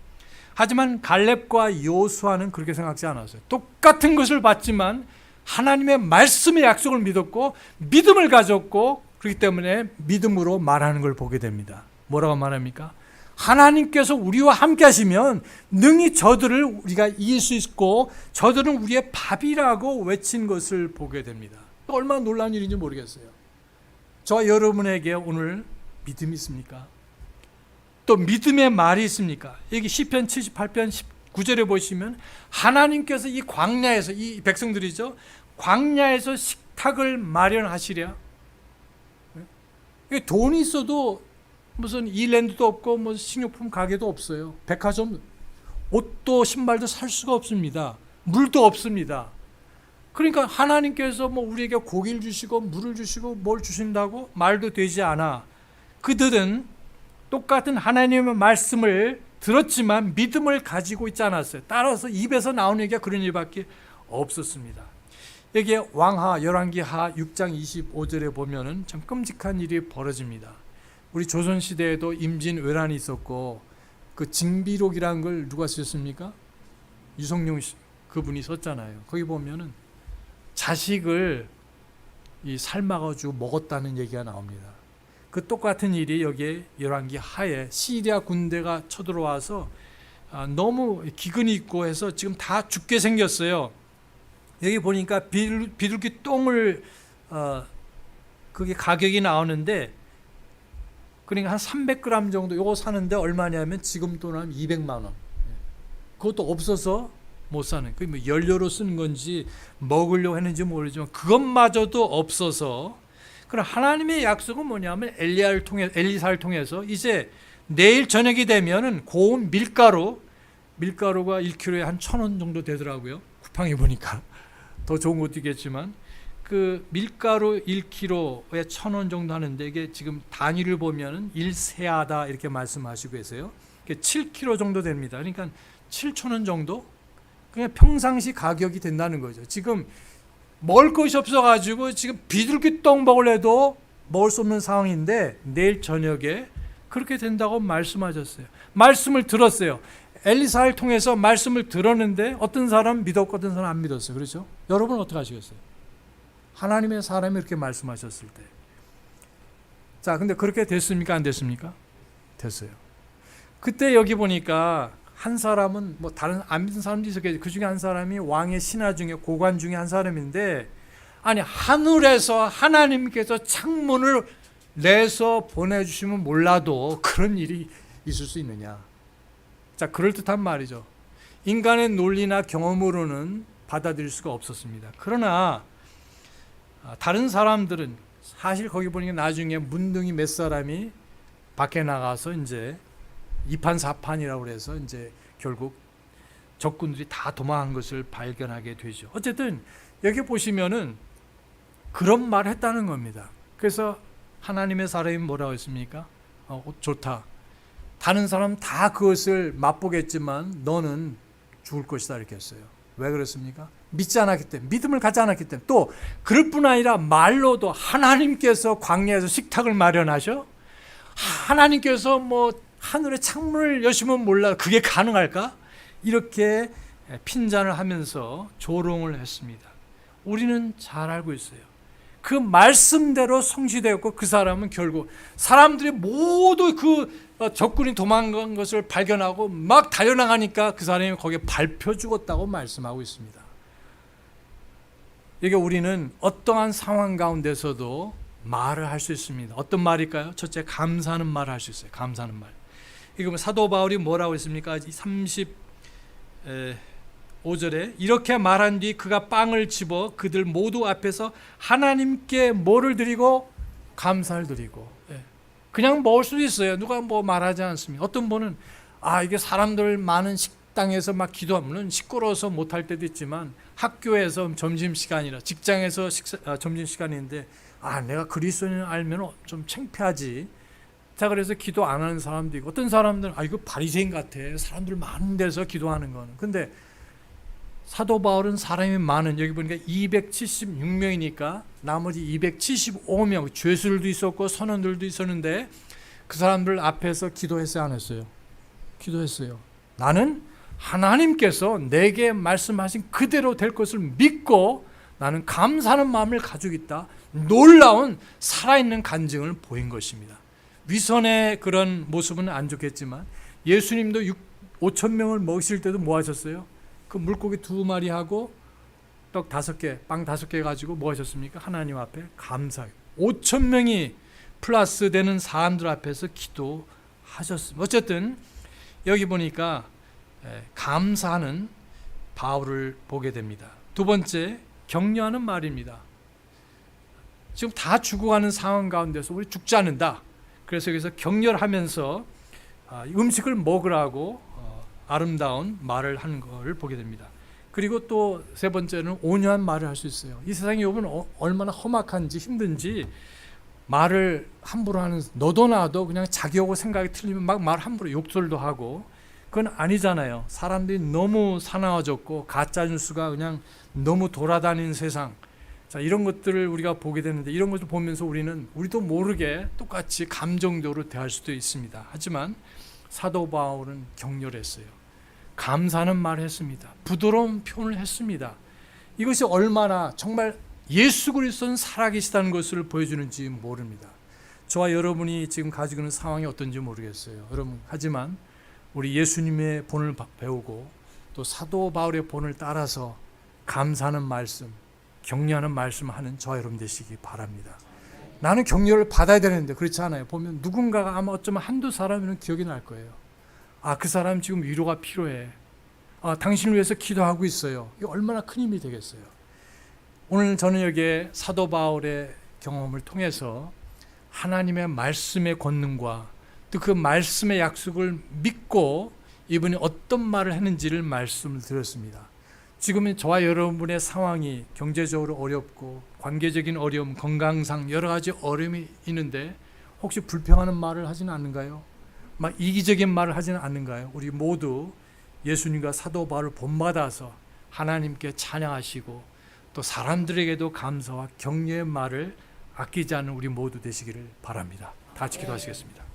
S1: 하지만 갈렙과 요수아는 그렇게 생각하지 않았어요. 똑같은 것을 봤지만 하나님의 말씀의 약속을 믿었고 믿음을 가졌고, 그렇기 때문에 믿음으로 말하는 걸 보게 됩니다. 뭐라고 말합니까? 하나님께서 우리와 함께 하시면 능히 저들을 우리가 이길 수 있고 저들은 우리의 밥이라고 외친 것을 보게 됩니다. 얼마나 놀라운 일인지 모르겠어요. 저와 여러분에게 오늘 믿음이 있습니까? 또 믿음의 말이 있습니까? 여기 시편 78편 19절에 보시면 하나님께서 이 광야에서, 이 백성들이죠, 광야에서 식탁을 마련하시랴. 돈이 있어도 무슨 일랜드도 없고 뭐 식료품 가게도 없어요. 백화점, 옷도 신발도 살 수가 없습니다. 물도 없습니다. 그러니까 하나님께서 뭐 우리에게 고기를 주시고 물을 주시고 뭘 주신다고 말도 되지 않아. 그들은 똑같은 하나님의 말씀을 들었지만 믿음을 가지고 있지 않았어요. 따라서 입에서 나오는 얘기가 그런 일밖에 없었습니다. 여기에 왕하 열왕기하 6장 25절에 보면은 참 끔찍한 일이 벌어집니다. 우리 조선시대에도 임진왜란이 있었고 그 징비록이라는 걸 누가 쓰셨습니까? 유성룡 그분이 썼잖아요. 거기 보면은 자식을 삶아가지고 먹었다는 얘기가 나옵니다. 그 똑같은 일이 여기에 열왕기 하에 시리아 군대가 쳐들어와서 너무 기근이 있고 해서 지금 다 죽게 생겼어요. 여기 보니까 비둘기 똥을 그게 가격이 나오는데, 그러니까 한 300g 정도 요거 사는데 얼마냐면 지금 돈은 200만 원. 그것도 없어서 못 사는, 그 뭐 연료로 쓰는 건지 먹으려고 했는지 모르지만 그것마저도 없어서, 그럼 하나님의 약속은 뭐냐면 엘리사를 통해서 이제 내일 저녁이 되면은 고운 밀가루가 1kg에 한 1,000원 정도 되더라고요. 쿠팡에 보니까 더 좋은 것도 있겠지만 그 밀가루 1kg에 1,000원 정도 하는데, 이게 지금 단위를 보면은 1세아다 이렇게 말씀하시고 계세요. 7kg 정도 됩니다. 그러니까 7,000원 정도? 그냥 평상시 가격이 된다는 거죠. 지금 먹을 것이 없어가지고 지금 비둘기똥 먹으려도 먹을 수 없는 상황인데 내일 저녁에 그렇게 된다고 말씀하셨어요. 말씀을 들었어요. 엘리사를 통해서 말씀을 들었는데 어떤 사람 믿었고 어떤 사람 안 믿었어요. 그렇죠? 여러분 어떻게 하시겠어요? 하나님의 사람이 이렇게 말씀하셨을 때. 자, 근데 그렇게 됐습니까? 안 됐습니까? 됐어요. 그때 여기 보니까 한 사람은 뭐 다른 안 믿은 사람도 있었겠죠. 그 중에 한 사람이 왕의 신하 중에 고관 중에 한 사람인데, 아니 하늘에서 하나님께서 창문을 내서 보내주시면 몰라도 그런 일이 있을 수 있느냐. 자, 그럴듯한 말이죠. 인간의 논리나 경험으로는 받아들일 수가 없었습니다. 그러나 다른 사람들은 사실 거기 보니까 나중에 문둥이 몇 사람이 밖에 나가서 이제 2판 4판이라고 그래서 이제 결국 적군들이 다 도망한 것을 발견하게 되죠. 어쨌든 여기 보시면은 그런 말을 했다는 겁니다. 그래서 하나님의 사람이 뭐라고 했습니까? 좋다. 다른 사람 다 그것을 맛보겠지만 너는 죽을 것이다 이렇게 했어요. 왜 그렇습니까? 믿지 않았기 때문에, 믿음을 갖지 않았기 때문에. 또 그럴 뿐 아니라 말로도 하나님께서 광야에서 식탁을 마련하셔? 하나님께서 뭐 하늘에 창문을 여시면 몰라, 그게 가능할까? 이렇게 핀잔을 하면서 조롱을 했습니다. 우리는 잘 알고 있어요. 그 말씀대로 성취되었고 그 사람은 결국 사람들이 모두 그 적군이 도망간 것을 발견하고 막 달려나가니까 그 사람이 거기에 밟혀 죽었다고 말씀하고 있습니다. 이게 우리는 어떠한 상황 가운데서도 말을 할 수 있습니다. 어떤 말일까요? 첫째, 감사하는 말을 할 수 있어요. 감사하는 말. 이거 사도 바울이 뭐라고 했습니까? 35절에 이렇게 말한 뒤 그가 빵을 집어 그들 모두 앞에서 하나님께 뭐를 드리고 감사를 드리고. 그냥 먹을 수도 있어요. 누가 뭐 말하지 않습니다. 어떤 분은 이게 사람들 많은 식당에서 막 기도하면 시끄러워서 못할 때도 있지만, 학교에서 점심시간이라 직장에서 점심시간인데 내가 그리스도인을 알면 좀 창피하지. 자, 그래서 기도 안 하는 사람도 있고, 어떤 사람들은 이거 바리새인 같아. 사람들 많은 데서 기도하는 거는. 근데 사도 바울은 사람이 많은, 여기 보니까 276명이니까 나머지 275명, 죄수들도 있었고 선원들도 있었는데 그 사람들 앞에서 기도했어요, 안 했어요? 기도했어요. 나는 하나님께서 내게 말씀하신 그대로 될 것을 믿고 나는 감사하는 마음을 가지고 있다. 놀라운 살아있는 간증을 보인 것입니다. 위선의 그런 모습은 안 좋겠지만 예수님도 5,000명을 먹이실 때도 뭐 하셨어요? 그 물고기 2마리하고 떡 5개, 빵 5개 가지고 뭐 하셨습니까? 하나님 앞에 감사해요. 5,000명이 플러스 되는 사람들 앞에서 기도하셨습니다. 어쨌든 여기 보니까 감사하는 바울을 보게 됩니다. 두 번째, 격려하는 말입니다. 지금 다 죽어가는 상황 가운데서 우리 죽지 않는다. 그래서 여기서 격려를 하면서 음식을 먹으라고 아름다운 말을 하는 것을 보게 됩니다. 그리고 또 세 번째는 온유한 말을 할 수 있어요. 이 세상이 요즘 얼마나 험악한지 힘든지 말을 함부로 하는, 너도 나도 그냥 자기하고 생각이 틀리면 막 말 함부로 욕설도 하고, 그건 아니잖아요. 사람들이 너무 사나워졌고 가짜뉴스가 그냥 너무 돌아다니는 세상. 자, 이런 것들을 우리가 보게 되는데, 이런 것을 보면서 우리도 모르게 똑같이 감정적으로 대할 수도 있습니다. 하지만 사도 바울은 격려를 했어요. 감사하는 말을 했습니다. 부드러운 표현을 했습니다. 이것이 얼마나 정말 예수 그리스도는 살아계시다는 것을 보여주는지 모릅니다. 저와 여러분이 지금 가지고 있는 상황이 어떤지 모르겠어요. 여러분, 하지만 우리 예수님의 본을 배우고 또 사도 바울의 본을 따라서 감사하는 말씀, 격려하는 말씀을 하는 저와 여러분 되시기 바랍니다. 나는 격려를 받아야 되는데 그렇지 않아요. 보면 누군가가 아마 어쩌면 한두 사람이면 기억이 날 거예요. 그 사람 지금 위로가 필요해. 당신을 위해서 기도하고 있어요. 이게 얼마나 큰 힘이 되겠어요. 오늘 저녁에 사도 바울의 경험을 통해서 하나님의 말씀의 권능과 또 그 말씀의 약속을 믿고 이분이 어떤 말을 했는지를 말씀을 드렸습니다. 지금 저와 여러분의 상황이 경제적으로 어렵고 관계적인 어려움, 건강상 여러 가지 어려움이 있는데 혹시 불평하는 말을 하지는 않는가요? 막 이기적인 말을 하지는 않는가요? 우리 모두 예수님과 사도 바울을 본받아서 하나님께 찬양하시고 또 사람들에게도 감사와 격려의 말을 아끼지 않는 우리 모두 되시기를 바랍니다. 다 같이 기도하시겠습니다.